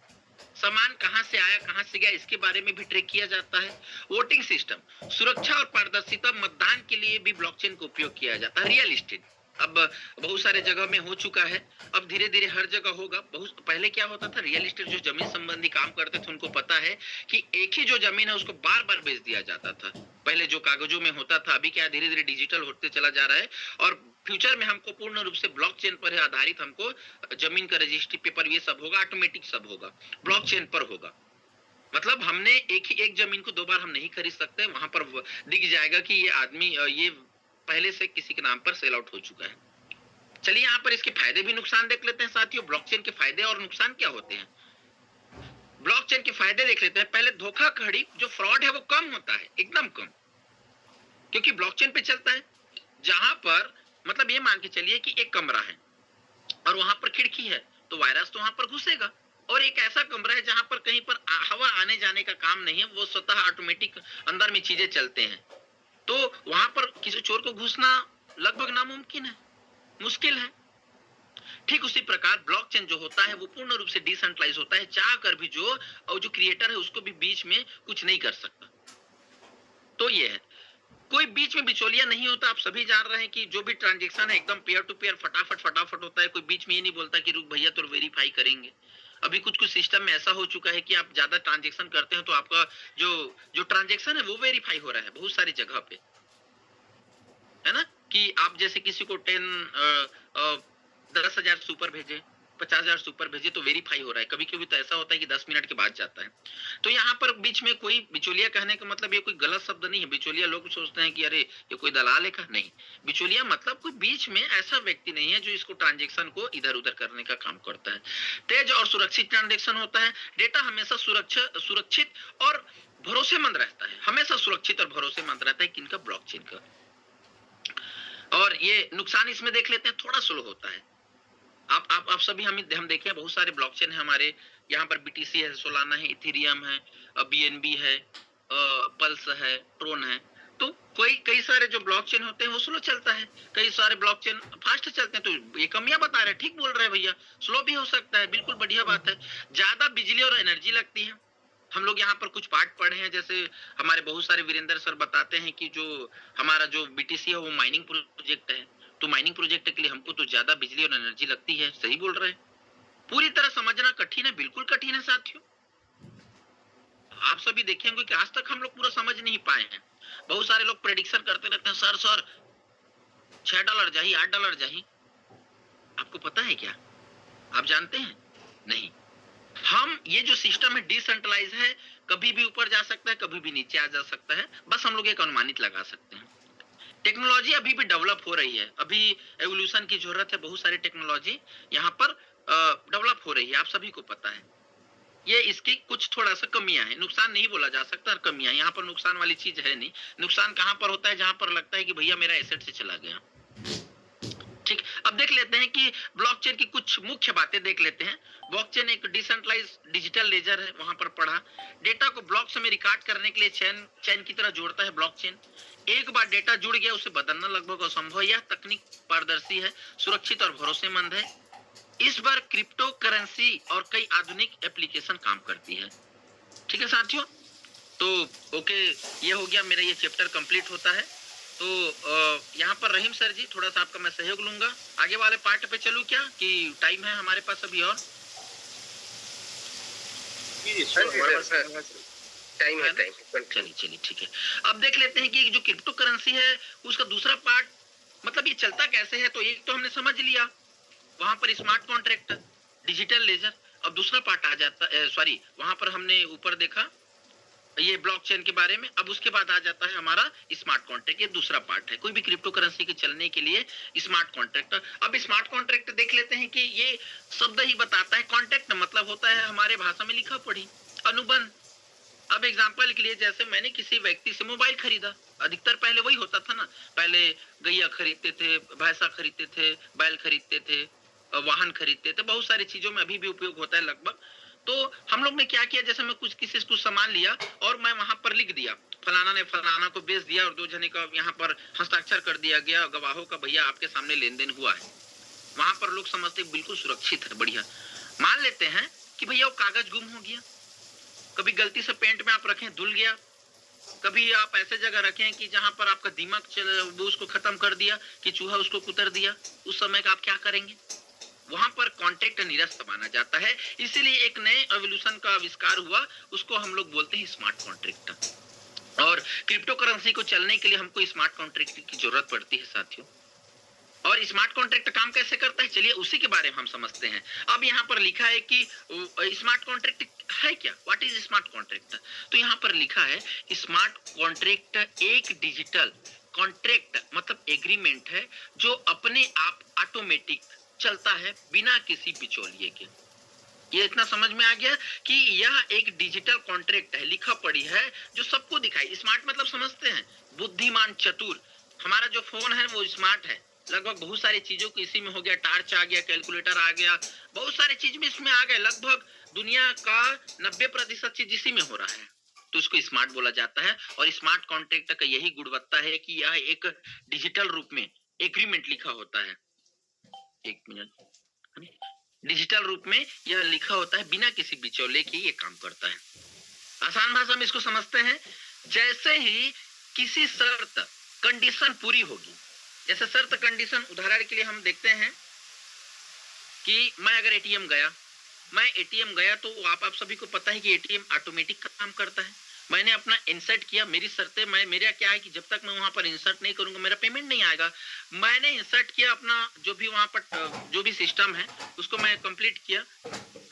सामान कहां से आया कहां से गया इसके बारे में भी ट्रैक किया जाता है। वोटिंग सिस्टम, सुरक्षा और पारदर्शिता, मतदान के लिए भी ब्लॉकचेन का उपयोग किया जाता है। रियल एस्टेट अब बहुत सारे जगह में हो चुका है, अब धीरे धीरे हर जगह होगा। बहुत पहले क्या होता था, रियल एस्टेट जो जमीन संबंधी काम करते थे उनको पता है कि एक ही जो जमीन है उसको बार बार बेच दिया जाता था, पहले जो कागजों में होता था। अभी क्या धीरे धीरे डिजिटल होते चला जा रहा है, और फ्यूचर में हमको पूर्ण रूप से ब्लॉकचेन पर आधारित हमको जमीन का रजिस्ट्री पेपर ये सब होगा, ऑटोमेटिक सब होगा, ब्लॉकचेन पर होगा। मतलब हमने एक जमीन को 2 बार हम नहीं खरीद सकते, वहां पर दिख जाएगा कि ये आदमी ये पहले से किसी के नाम पर सेल आउट हो चुका है। चलिए यहाँ पर इसके फायदे भी नुकसान देख लेते हैं साथियों, ब्लॉकचेन के फायदे और नुकसान क्या होते हैं। ब्लॉकचेन के फायदे देख लेते हैं। पहले धोखाधड़ी, जो फ्रॉड है वो कम होता है, एकदम कम, क्योंकि ब्लॉकचेन पे चलता है। जहां पर मतलब ये मान के चलिए कि एक कमरा है और वहां पर खिड़की है, तो वायरस तो वहां पर घुसेगा, और एक ऐसा कमरा है जहां पर कहीं पर हवा आने जाने का काम नहीं है, वो स्वतः ऑटोमेटिक अंदर में चीजें चलते हैं। तो वहां पर किसी चोर को घुसना लगभग नामुमकिन है, मुश्किल है। ठीक उसी प्रकार ब्लॉकचेन जो होता है वो पूर्ण रूप से डिसेंट्रलाइज होता है, चाह कर भी जो क्रिएटर है उसको भी बीच में कुछ नहीं कर सकता। तो ये है, कोई बीच में बिचौलिया नहीं होता। आप सभी जान रहे हैं कि जो भी ट्रांजैक्शन है एकदम पेयर टू पेयर फटाफट होता है। कोई बीच में ये नहीं बोलता कि रुक भैया तो वेरीफाई करेंगे। अभी कुछ कुछ सिस्टम में ऐसा हो चुका है कि आप ज्यादा ट्रांजैक्शन करते हैं तो आपका जो जो ट्रांजैक्शन है वो वेरीफाई हो रहा है बहुत सारी जगह पे, है ना? कि आप जैसे किसी को 10,000 सुपर भेजे, 50,000 सुपर भेजे तो वेरीफाई हो रहा है। कभी कभी तो ऐसा होता है कि 10 मिनट के बाद जाता है। तो यहाँ पर बीच में कोई बिचौलिया कहने का मतलब ये कोई गलत शब्द नहीं है। बिचौलिया लोग सोचते हैं कि अरे ये कोई दलाल है का, नहीं। बिचौलिया मतलब कोई बीच में ऐसा व्यक्ति नहीं है जो इसको ट्रांजेक्शन को इधर उधर करने का काम करता है। तेज और सुरक्षित ट्रांजेक्शन होता है। डेटा हमेशा सुरक्षित और भरोसेमंद रहता है, हमेशा सुरक्षित और भरोसेमंद रहता है। किनका? ब्लॉकचेन का। और ये नुकसान इसमें देख लेते हैं, थोड़ा स्लो होता है। आप सभी हम देखें बहुत सारे ब्लॉकचेन है हमारे यहाँ पर। बीटीसी है, सोलाना है, इथेरियम है, बीएनबी है, पल्स है, ट्रोन है। तो कई सारे जो ब्लॉकचेन होते हैं वो स्लो चलता है, कई सारे ब्लॉकचेन फास्ट चलते हैं। तो ये कमियां बता रहे हैं, ठीक बोल रहे हैं भैया। स्लो भी हो सकता है, बिल्कुल बढ़िया बात है। ज्यादा बिजली और एनर्जी लगती है। हम लोग यहाँ पर कुछ पार्ट पढ़े हैं, जैसे हमारे बहुत सारे वीरेंद्र सर बताते हैं कि जो हमारा जो बीटीसी है वो माइनिंग प्रोजेक्ट है। तो माइनिंग प्रोजेक्ट के लिए हमको तो ज्यादा बिजली और एनर्जी लगती है। सही बोल रहे हैं। पूरी तरह समझना कठिन है, बिल्कुल कठिन है साथियों। आप सभी देखेंगे कि आज तक हम लोग पूरा समझ नहीं पाए हैं। बहुत सारे लोग प्रेडिक्शन करते रहते हैं, सर $6 जाही, $8 जाही। आपको पता है क्या? आप जानते हैं? नहीं। हम ये जो सिस्टम है डिसेंट्रलाइज है, कभी भी ऊपर जा सकता है, कभी भी नीचे आ जा सकता है। बस हम लोग एक अनुमानित लगा सकते हैं। टेक्नोलॉजी अभी भी डेवलप हो रही है, अभी एवोल्यूशन की जरूरत है। बहुत सारी टेक्नोलॉजी यहाँ पर डेवलप हो रही है, आप सभी को पता है। ये इसकी कुछ थोड़ा सा कमियां हैं, नुकसान नहीं बोला जा सकता। और कमियां यहाँ पर नुकसान वाली चीज है नहीं। नुकसान कहाँ पर होता है? जहां पर लगता है कि भैया मेरा एसेट से चला गया। ठीक, अब देख लेते हैं कि ब्लॉकचेन की कुछ मुख्य बातें देख लेते हैं। ब्लॉकचेन एक डिसेंट्रलाइज डिजिटल लेजर है, वहां पर पढ़ा। डेटा को ब्लॉक्स में रिकॉर्ड करने के लिए चैन की तरह जोड़ता है ब्लॉकचेन। एक बार डेटा जुड़ गया उसे बदलना लगभग असंभव। यह तकनीक पारदर्शी है, सुरक्षित और भरोसेमंद है। इस बार क्रिप्टो करेंसी और कई आधुनिक एप्लीकेशन काम करती है। ठीक है साथियों, तो ओके, ये हो गया मेरा, ये चैप्टर कंप्लीट होता है। तो यहाँ पर रहीम सर जी थोड़ा सा आपका मैं सहयोग लूंगा। आगे वाले पार्ट पे चलूं क्या, कि टाइम है हमारे पास अभी? और टाइम है, चलिए ठीक है। अब देख लेते हैं कि जो क्रिप्टो करेंसी है उसका दूसरा पार्ट, मतलब ये चलता कैसे है। तो एक तो हमने समझ लिया, वहां पर स्मार्ट कॉन्ट्रैक्ट, डिजिटल लेजर। अब दूसरा पार्ट आ जाता है, सॉरी, वहां पर हमने ऊपर देखा ये ब्लॉकचेन के बारे में। अब उसके बाद आ जाता है हमारा स्मार्ट कॉन्ट्रैक्ट, ये दूसरा पार्ट है। कोई भी क्रिप्टो करेंसी के चलने के लिए स्मार्ट कॉन्ट्रैक्ट। अब स्मार्ट कॉन्ट्रैक्ट देख लेते हैं कि ये शब्द ही बताता है। कॉन्ट्रैक्ट मतलब होता है हमारे भाषा में लिखा पढ़ी अनुबंध। अब एग्जांपल के लिए, जैसे मैंने किसी व्यक्ति से मोबाइल खरीदा, अधिकतर पहले वही होता था ना, पहले गैया खरीदते थे, भैंसा खरीदते थे, बैल खरीदते थे, वाहन खरीदते थे, बहुत सारी चीजों में अभी भी उपयोग होता है लगभग। तो हम लोग ने क्या किया, जैसे मैं किसी से कुछ सामान लिया और मैं वहां पर लिख दिया फलाना ने फलाना को बेच दिया, और 2 जने का यहाँ पर हस्ताक्षर कर दिया गया गवाहों का, भैया आपके सामने लेन देन हुआ है। वहां पर लोग समझते बिल्कुल सुरक्षित है, बढ़िया। मान लेते हैं कि भैया वो कागज गुम हो गया, कभी गलती से पेंट में आप रखें धुल गया, कभी आप ऐसे जगह रखें कि जहां पर आपका दिमाग वो उसको खत्म कर दिया, कि चूहा उसको कुतर दिया, उस समय का आप क्या करेंगे? वहां पर कॉन्ट्रैक्ट निरस्त माना जाता है। इसीलिए एक नए एवोल्यूशन का आविष्कार हुआ, उसको हम लोग बोलते हैं स्मार्ट कॉन्ट्रैक्ट। और क्रिप्टो करेंसी को चलने के लिए हमको स्मार्ट कॉन्ट्रैक्ट की जरूरत पड़ती है साथियों। और स्मार्ट कॉन्ट्रैक्ट काम कैसे करता है, चलिए उसी के बारे में हम समझते हैं। अब यहाँ पर लिखा है कि स्मार्ट कॉन्ट्रैक्ट है क्या, व्हाट इज स्मार्ट कॉन्ट्रैक्ट। तो यहाँ पर लिखा है स्मार्ट कॉन्ट्रैक्ट एक डिजिटल कॉन्ट्रैक्ट मतलब एग्रीमेंट है जो अपने आप ऑटोमेटिक चलता है बिना किसी बिचौलिए के। ये इतना समझ में आ गया कि यह एक डिजिटल कॉन्ट्रैक्ट है, लिखा पढ़ी है, जो सबको दिखाई। स्मार्ट मतलब समझते हैं बुद्धिमान, चतुर। हमारा जो फोन है वो स्मार्ट है, लगभग बहुत सारी चीजों को इसी में हो गया, टार्च आ गया, कैलकुलेटर आ गया, बहुत सारी चीज में इसमें आ गए। लगभग दुनिया का 90% चीज इसी में हो रहा है, तो इसको स्मार्ट बोला जाता है। और स्मार्ट कॉन्ट्रैक्ट का यही गुणवत्ता है कि यह एक डिजिटल रूप में एग्रीमेंट लिखा होता है। एक मिनट, डिजिटल रूप में यह लिखा होता है, बिना किसी बिचौले के ये काम करता है। आसान भाषा में इसको समझते हैं, जैसे ही किसी शर्त कंडीशन पूरी होगी, जैसे शर्त कंडीशन उदाहरण के लिए हम देखते हैं कि मैं अगर एटीएम गया तो आप सभी को पता है कि एटीएम ऑटोमेटिक काम करता है। मैंने अपना इंसर्ट किया, मेरी शर्तें, मेरा क्या है कि जब तक मैं वहां पर इंसर्ट नहीं करूंगा मेरा पेमेंट नहीं आएगा। मैंने इंसर्ट किया अपना जो भी वहां पर जो भी सिस्टम है उसको मैं कंप्लीट किया,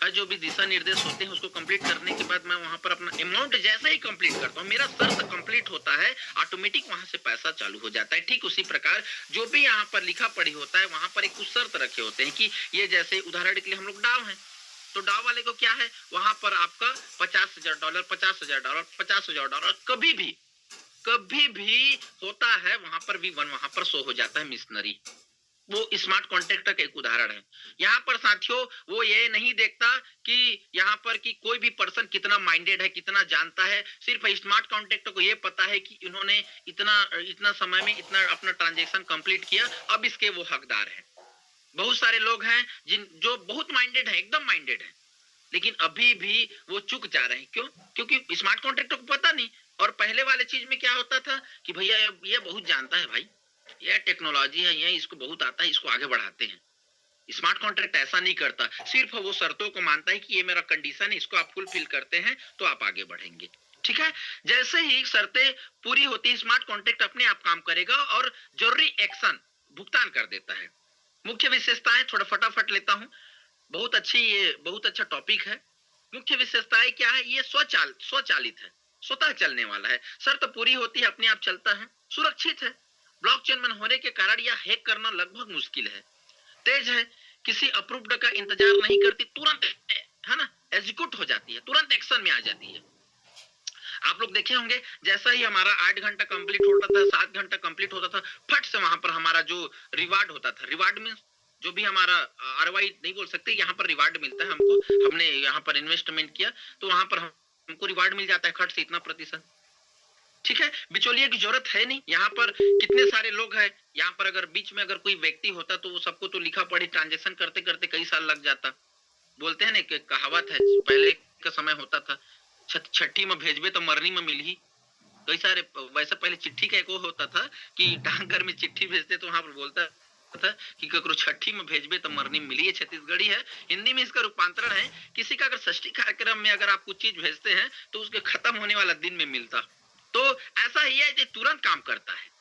हर जो भी दिशा निर्देश होते हैं उसको कंप्लीट करने के बाद मैं वहां पर अपना अमाउंट जैसे ही कंप्लीट करता हूँ, मेरा शर्त कंप्लीट होता है, ऑटोमेटिक वहां से पैसा चालू हो जाता है। ठीक उसी प्रकार जो भी यहाँ पर लिखा पढ़ी होता है वहां पर एक कुछ शर्त रखे होते हैं कि ये, जैसे उदाहरण के लिए हम लोग डाव हैं, तो डाव वाले को क्या है, वहां पर आपका $50,000 $50,000 $50,000 कभी भी होता है, वहां पर भी वन वहां पर शो हो जाता है मिशनरी। वो स्मार्ट कॉन्ट्रैक्ट का एक उदाहरण है। यहाँ पर साथियों वो ये नहीं देखता कि यहाँ पर कि कोई भी पर्सन कितना माइंडेड है, कितना जानता है। सिर्फ स्मार्ट कॉन्ट्रैक्ट को ये पता है कि इन्होंने इतना समय में इतना अपना ट्रांजेक्शन कंप्लीट किया, अब इसके वो हकदार हैं। बहुत सारे लोग हैं जो बहुत माइंडेड है, एकदम माइंडेड है, लेकिन अभी भी वो चुक जा रहे हैं। क्यों? क्योंकि स्मार्ट कॉन्ट्रैक्ट को पता नहीं। और पहले वाले चीज में क्या होता था कि भैया ये बहुत जानता है भाई, ये टेक्नोलॉजी है, ये इसको बहुत आता है, इसको आगे बढ़ाते हैं। स्मार्ट कॉन्ट्रैक्ट ऐसा नहीं करता, सिर्फ वो शर्तों को मानता है कि ये मेरा कंडीशन है, इसको आप फुलफिल करते हैं तो आप आगे बढ़ेंगे। ठीक है, जैसे ही शर्तें पूरी होती है स्मार्ट कॉन्ट्रैक्ट अपने आप काम करेगा और जरूरी एक्शन भुगतान कर देता है। मुख्य विशेषताएं थोड़ा फटाफट लेता हूं, बहुत अच्छा टॉपिक है। मुख्य विशेषताएं क्या है, ये स्वचालित है, स्वतः चलने वाला है, शर्त पूरी होती है अपने आप चलता है, सुरक्षित है, ब्लॉकचेन में होने के कारण यह हैक करना लगभग मुश्किल है, तेज है, किसी अप्रूव्ड का इंतजार नहीं करती, तुरंत है ना एग्जीक्यूट हो जाती है, तुरंत एक्शन में आ जाती है। आप लोग देखे होंगे जैसा ही हमारा 8 घंटा कंप्लीट होता था, 7 घंटा कंप्लीट होता था, फट से वहां पर हमारा जो रिवार्ड होता था, रिवार्ड मीन्स जो भी हमारा आरवाई नहीं बोल सकते, यहाँ पर रिवार्ड मिलता है हमको, हमने यहाँ पर इन्वेस्टमेंट किया तो वहां पर हमको रिवार्ड मिल जाता है खट से इतना प्रतिशत। ठीक है, बिचौलिए की जरूरत है नहीं। यहाँ पर कितने सारे लोग हैं, यहाँ पर अगर बीच में अगर कोई व्यक्ति होता तो वो सबको तो लिखा पढ़ी ट्रांजेक्शन करते करते कई साल लग जाता। बोलते हैं ना कि कहावत है, पहले का समय होता था, छठी में भेजबे तो मरनी में मिली। कई सारे वैसे पहले चिट्ठी का एक वो होता था कि डाकघर में चिट्ठी भेजते तो वहां पर बोलता था कि ककरो छठी में भेजबे तो मरनी में मिली। ये छत्तीसगढ़ी है, हिंदी में इसका रूपांतरण है, किसी का अगर षष्ठी कार्यक्रम में अगर आप कुछ चीज भेजते हैं तो उसके खत्म होने वाला दिन में मिलता। तो ऐसा ही है, तुरंत काम करता है।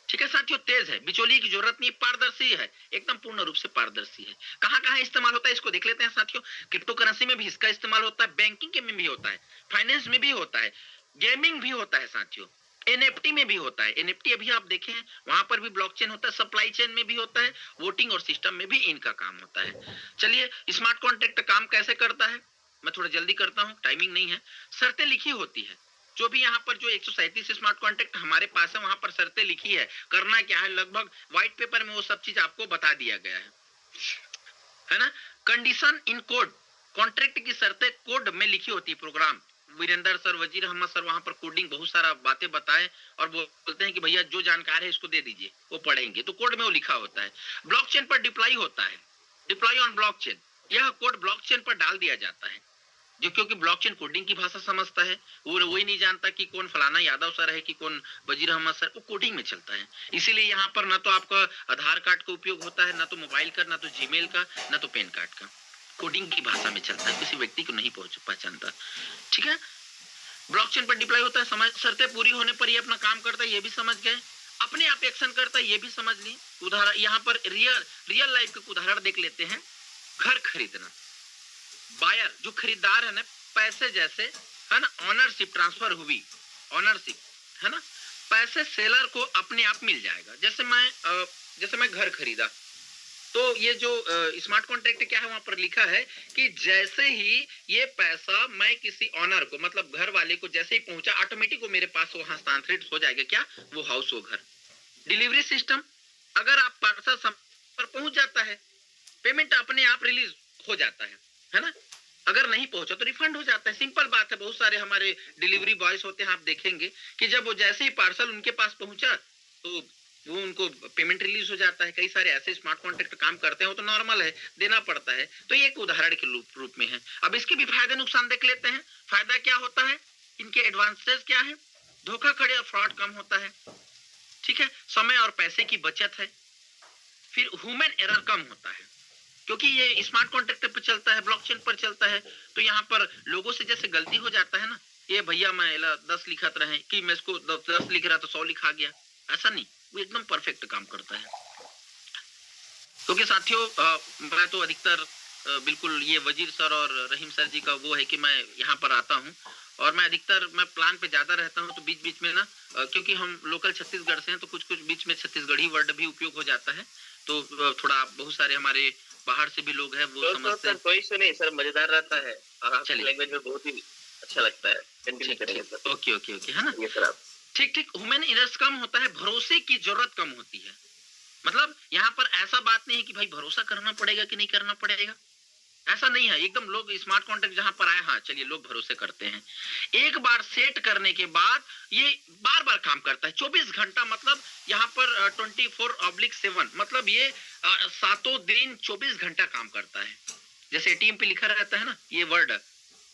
ठीक है साथियों, तेज है, बिचौलिए की जरूरत नहीं, पारदर्शी है, एकदम पूर्ण रूप से पारदर्शी है। कहां कहां इस्तेमाल होता है इसको देख लेते हैं साथियों। क्रिप्टो करेंसी में भी इसका इस्तेमाल होता है, बैंकिंग के में भी होता है, फाइनेंस में भी होता है, गेमिंग भी होता है साथियों, एनएफटी में भी होता है। एनएफटी अभी आप देखें वहां पर भी ब्लॉकचेन होता है, सप्लाई चेन में भी होता है, वोटिंग और सिस्टम में भी इनका काम होता है। चलिए स्मार्ट कॉन्ट्रैक्ट काम कैसे करता है, मैं थोड़ा जल्दी करता हूँ, टाइमिंग नहीं है। शर्तें लिखी होती है, जो भी यहाँ पर जो 137 स्मार्ट कॉन्ट्रैक्ट हमारे पास है वहां पर शर्तें लिखी है, करना क्या है, लगभग व्हाइट पेपर में वो सब चीज आपको बता दिया गया है ना। कंडीशन इन कोड, कॉन्ट्रैक्ट की शर्तें कोड में लिखी होती है। प्रोग्राम वीरेंद्र सर, वजीर अहमद सर वहां पर कोडिंग बहुत सारा बातें बताए और बोलते हैं कि भैया जो जानकार है इसको दे दीजिए, वो पढ़ेंगे, तो कोड में वो लिखा होता है। ब्लॉकचेन पर डिप्लॉय होता है, डिप्लॉय ऑन ब्लॉकचेन, यह कोड ब्लॉकचेन पर डाल दिया जाता है। जो क्योंकि ब्लॉकचेन कोडिंग की भाषा समझता है, वो वही नहीं जानता कि कौन फलाना यादव सर है कि कौन वजीर अहमद सर, वो कोडिंग में चलता है। इसीलिए यहाँ पर ना तो आपका आधार कार्ड का उपयोग होता है, ना तो मोबाइल का, ना तो जीमेल का, ना तो पैन कार्ड का, कोडिंग की भाषा में चलता है, किसी व्यक्ति को नहीं पहचानता। ठीक है, ब्लॉकचेन पर डिप्लॉय होता है, शर्तें पूरी होने पर ये अपना काम करता है, ये भी समझ गए, अपने आप एक्शन करता है, ये भी समझ ली। उदाहरण यहाँ पर रियल लाइफ का उदाहरण देख लेते हैं। घर खरीदना, बायर जो खरीदार है ना, पैसे जैसे है ना, ऑनरशिप ट्रांसफर हुई, ऑनरशिप है ना, पैसे सेलर को अपने आप मिल जाएगा। जैसे मैं घर खरीदा तो ये जो स्मार्ट कॉन्ट्रैक्ट क्या है वहां पर लिखा है कि जैसे ही ये पैसा मैं किसी ऑनर को, मतलब घर वाले को जैसे ही पहुंचा, ऑटोमेटिक वो मेरे पास वो हस्तांतरित हो जाएगा। क्या? वो हाउस, वो घर। डिलीवरी सिस्टम, अगर आप पार्सल समय पर पहुंच जाता है, पेमेंट अपने आप रिलीज हो जाता है ना। अगर नहीं पहुंचा तो रिफंड हो जाता है, सिंपल बात है। बहुत सारे हमारे डिलीवरी बॉयज होते हैं, आप देखेंगे कि जब वो जैसे ही पार्सल उनके पास पहुंचा तो वो उनको पेमेंट रिलीज हो जाता है। कई सारे ऐसे स्मार्ट कॉन्ट्रैक्ट काम करते हैं, वो तो नॉर्मल है, देना पड़ता है। तो ये एक उदाहरण के रूप में है। अब इसके भी फायदे नुकसान देख लेते हैं। फायदा क्या होता है, इनके एडवांटेज क्या है। धोखाधड़ी और फ्रॉड कम होता है, ठीक है। समय और पैसे की बचत है। फिर ह्यूमन एरर कम होता है, क्योंकि ये स्मार्ट कॉन्ट्रैक्ट पर चलता है, ब्लॉकचेन पर चलता है। तो यहाँ पर लोगों से जैसे गलती हो जाता है ना, ये भैया मैं 10 लिखत रहे कि मैं इसको 10 लिख रहा तो 100 लिखा गया, ऐसा नहीं। वो एकदम परफेक्ट काम करता है। क्योंकि साथियों मैं तो अधिकतर बिल्कुल ये वजीर सर और रहीम सर जी का वो है कि मैं यहाँ पर आता हूँ और मैं अधिकतर मैं प्लान पे ज्यादा रहता हूँ। तो बीच बीच में ना क्योंकि हम लोकल छत्तीसगढ़ से हैं तो कुछ कुछ बीच में छत्तीसगढ़ी वर्ड भी उपयोग हो जाता है। तो थोड़ा बहुत सारे हमारे बाहर से भी लोग हैं, वो समझते हैं। कोई सुनिए सर, मजेदार रहता है, चलिए, लैंग्वेज में बहुत ही अच्छा लगता है। कंटिन्यू करेंगे सर। ओके ओके ओके, है ना। ये सर आप ठीक ठीक। ह्यूमन एरर्स कम होता है, भरोसे की जरूरत कम होती है। मतलब यहाँ पर ऐसा बात नहीं है कि भाई भरोसा करना पड़ेगा कि नहीं करना पड़ेगा, ऐसा नहीं है एकदम। लोग स्मार्ट कॉन्ट्रैक्ट जहां पर आए, हाँ चलिए लोग भरोसे करते हैं। एक बार सेट करने के बाद ये बार बार काम करता है 24 घंटा। मतलब यहाँ पर 24/7, मतलब ये सातों दिन 24 घंटा काम करता है। जैसे एटीएम पे लिखा रहता है ना ये वर्ड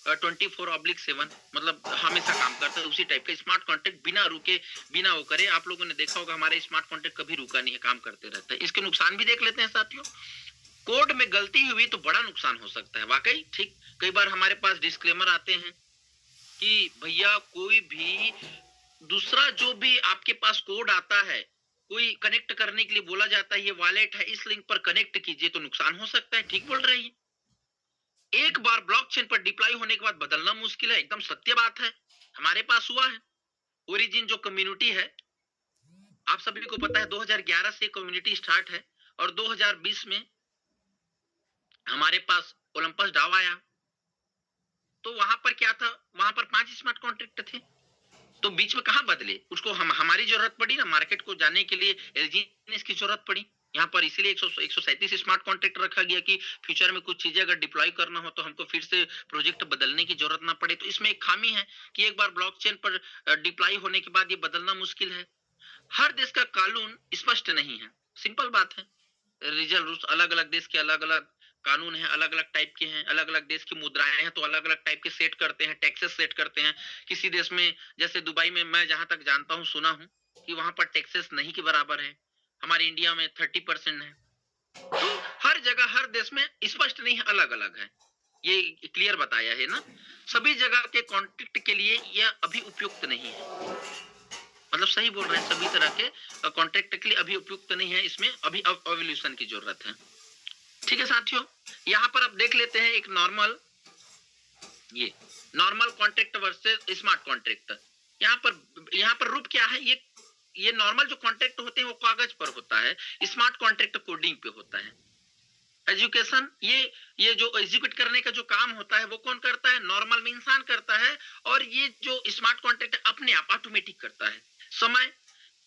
24/7, मतलब हमेशा काम करता है। उसी टाइप का स्मार्ट कॉन्ट्रैक्ट बिना रुके बिना वो करे। आप लोगों ने देखा होगा हमारे स्मार्ट कॉन्ट्रैक्ट कभी रुका नहीं है, काम करते रहता है। इसके नुकसान भी देख लेते हैं साथियों। कोड में गलती हुई तो बड़ा नुकसान हो सकता है, वाकई ठीक। कई बार हमारे पास डिस्क्लेमर आते हैं कि भैया कोई भी दूसरा जो भी आपके पास कोड आता है, कोई कनेक्ट करने के लिए बोला जाता है ये वॉलेट है, इस लिंक पर कनेक्ट कीजिए, तो नुकसान हो सकता है। ठीक बोल रही है। एक बार ब्लॉकचेन पर डिप्लॉय होने के बाद बदलना मुश्किल है, एकदम सत्य बात है। हमारे पास हुआ है। ओरिजिन जो कम्युनिटी है, आप सभी को पता है 2011 से कम्युनिटी स्टार्ट है और 2020 में हमारे पास ओलंपस डाव आया। तो वहां पर क्या था, वहां पर 5 स्मार्ट कॉन्ट्रैक्ट थे। तो बीच में कहां बदले, उसको हमारी जरूरत पड़ी ना, मार्केट को जाने के लिए एलजीएनएस की जरूरत पड़ी। यहाँ पर इसीलिए 137 स्मार्ट कॉन्ट्रैक्ट रखा गया कि फ्यूचर में कुछ चीजें अगर डिप्लॉय करना हो तो हमको फिर से प्रोजेक्ट बदलने की जरूरत ना पड़े। तो इसमें एक खामी है कि एक बार ब्लॉकचेन पर डिप्लॉय होने के बाद ये बदलना मुश्किल है। हर देश का कानून स्पष्ट नहीं है, सिंपल बात है। रीजनल रूल्स अलग अलग देश के अलग अलग कानून हैं, अलग अलग टाइप के हैं। अलग अलग देश की मुद्राएं हैं तो अलग अलग टाइप के सेट करते हैं, टैक्सेस सेट करते हैं। किसी देश में जैसे दुबई में मैं जहां तक जानता हूं, सुना हूं कि वहां पर टैक्सेस नहीं के बराबर है। हमारे इंडिया में 30% है। तो हर जगह हर देश में स्पष्ट नहीं है, अलग अलग है। ये क्लियर बताया है ना। सभी जगह के कॉन्ट्रैक्ट के लिए यह अभी उपयुक्त नहीं है। मतलब सही बोल रहे हैं, सभी तरह के कॉन्ट्रैक्ट के लिए अभी उपयुक्त नहीं है। इसमें अभी एवोल्यूशन की जरूरत है। ठीक है साथियों, यहाँ पर आप देख लेते हैं एक normal contract versus smart contract. यहाँ पर रूप क्या है, ये नॉर्मल जो कॉन्ट्रैक्ट होते हैं वो कागज पर होता है, स्मार्ट कॉन्ट्रैक्ट कोडिंग पे होता है। एजुकेशन, ये जो एग्जीक्यूट करने का जो काम होता है वो कौन करता है, नॉर्मल में इंसान करता है। और ये जो स्मार्ट कॉन्ट्रैक्ट अपने आप ऑटोमेटिक करता है। समय,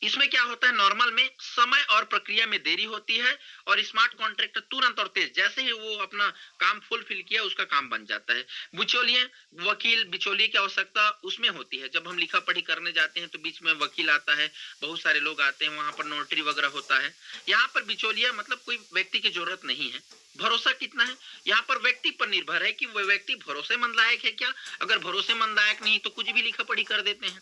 इसमें क्या होता है, नॉर्मल में समय और प्रक्रिया में देरी होती है और स्मार्ट कॉन्ट्रैक्ट तुरंत और तेज, जैसे ही वो अपना काम फुलफिल किया उसका काम बन जाता है। बिचौलिए, वकील बिचौलिए की आवश्यकता उसमें होती है। जब हम लिखा पढ़ी करने जाते हैं तो बीच में वकील आता है, बहुत सारे लोग आते हैं, वहां पर नोटरी वगैरह होता है। यहाँ पर बिचौलिया मतलब कोई व्यक्ति की जरूरत नहीं है। भरोसा कितना है, यहाँ पर व्यक्ति पर निर्भर है कि वह व्यक्ति भरोसेमंद लायक है क्या। अगर भरोसेमंद लायक नहीं तो कुछ भी लिखा पढ़ी कर देते हैं,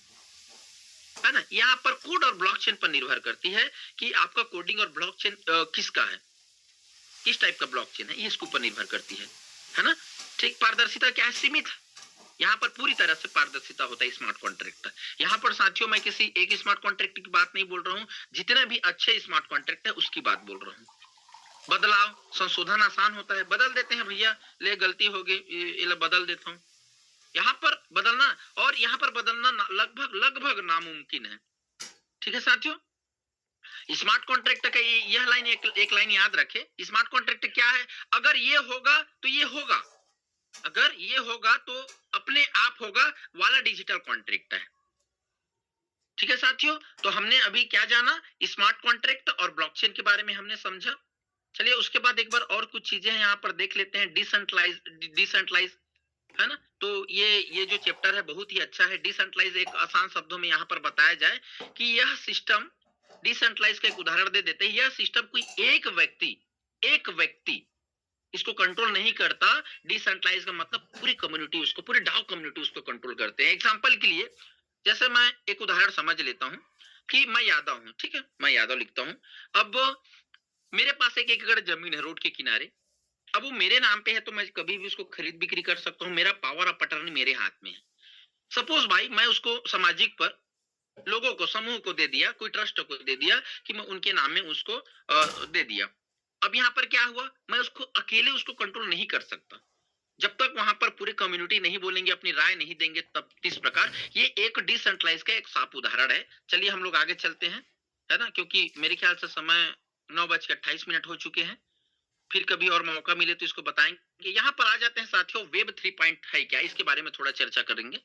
है ना। यहाँ पर कोड और ब्लॉकचेन पर निर्भर करती है कि आपका कोडिंग और ब्लॉकचेन किसका है, किस टाइप का ब्लॉकचेन है, ये इसके ऊपर निर्भर करती है ना। ठीक। पारदर्शिता क्या है, सीमित। यहाँ पर पूरी तरह से पारदर्शिता होता है स्मार्ट कॉन्ट्रैक्ट। यहाँ पर साथियों मैं किसी एक स्मार्ट कॉन्ट्रैक्ट की बात नहीं बोल रहा हूँ, जितने भी अच्छे स्मार्ट कॉन्ट्रैक्ट है उसकी बात बोल रहा हूँ। बदलाव संशोधन आसान होता है, बदल देते हैं भैया, ले गलती हो गई ये बदल देता हूँ। यहाँ पर बदलना और यहाँ पर बदलना लगभग नामुमकिन है। ठीक है साथियों, स्मार्ट कॉन्ट्रैक्ट का यह लाइन एक लाइन याद रखे। स्मार्ट कॉन्ट्रैक्ट क्या है, अगर ये होगा तो ये होगा, अगर ये होगा तो अपने आप होगा वाला डिजिटल कॉन्ट्रैक्ट है। ठीक है साथियों, तो हमने अभी क्या जाना, स्मार्ट कॉन्ट्रैक्ट और ब्लॉकचेन के बारे में हमने समझा। चलिए उसके बाद एक बार और कुछ चीजें यहाँ पर देख लेते हैं। डिसेंट्रलाइज, है ना? तो ये जो चैप्टर है बहुत ही अच्छा है। डिसेंट्रलाइज एक आसान शब्दों में यहाँ पर बताया जाए कि यह सिस्टम, डिसेंट्रलाइज का एक उदाहरण दे देते हैं। यह सिस्टम कोई एक व्यक्ति इसको कंट्रोल नहीं करता। डिसेंट्रलाइज का मतलब पूरी कम्युनिटी उसको, पूरी डाउ कम्युनिटी उसको कंट्रोल करते हैं। एग्जाम्पल के लिए जैसे मैं एक उदाहरण समझ लेता हूँ कि मैं यादव हूँ, ठीक है, मैं यादव लिखता हूँ। अब मेरे पास एक एकड़ जमीन है रोड के किनारे। अब वो मेरे नाम पे है तो मैं कभी भी उसको खरीद बिक्री कर सकता हूँ। मेरा पावर ऑफ अटर्नी मेरे हाथ में है। सपोज भाई मैं उसको सामाजिक पर लोगों को, समूह को दे दिया, कोई ट्रस्ट को दे दिया कि मैं उनके नाम में उसको दे दिया। अब यहाँ पर क्या हुआ, मैं उसको अकेले उसको कंट्रोल नहीं कर सकता जब तक वहां पर पूरी कम्युनिटी नहीं बोलेंगे, अपनी राय नहीं देंगे। तब इस प्रकार ये एक डिसेंट्रलाइज का एक साफ उदाहरण है। चलिए हम लोग आगे चलते हैं, है ना, क्योंकि मेरे ख्याल से समय 9:28 हो चुके हैं। फिर कभी और मौका मिले तो इसको बताएंगे। यहाँ पर आ जाते हैं साथियों, वेब 3 है क्या, इसके बारे में थोड़ा चर्चा करेंगे।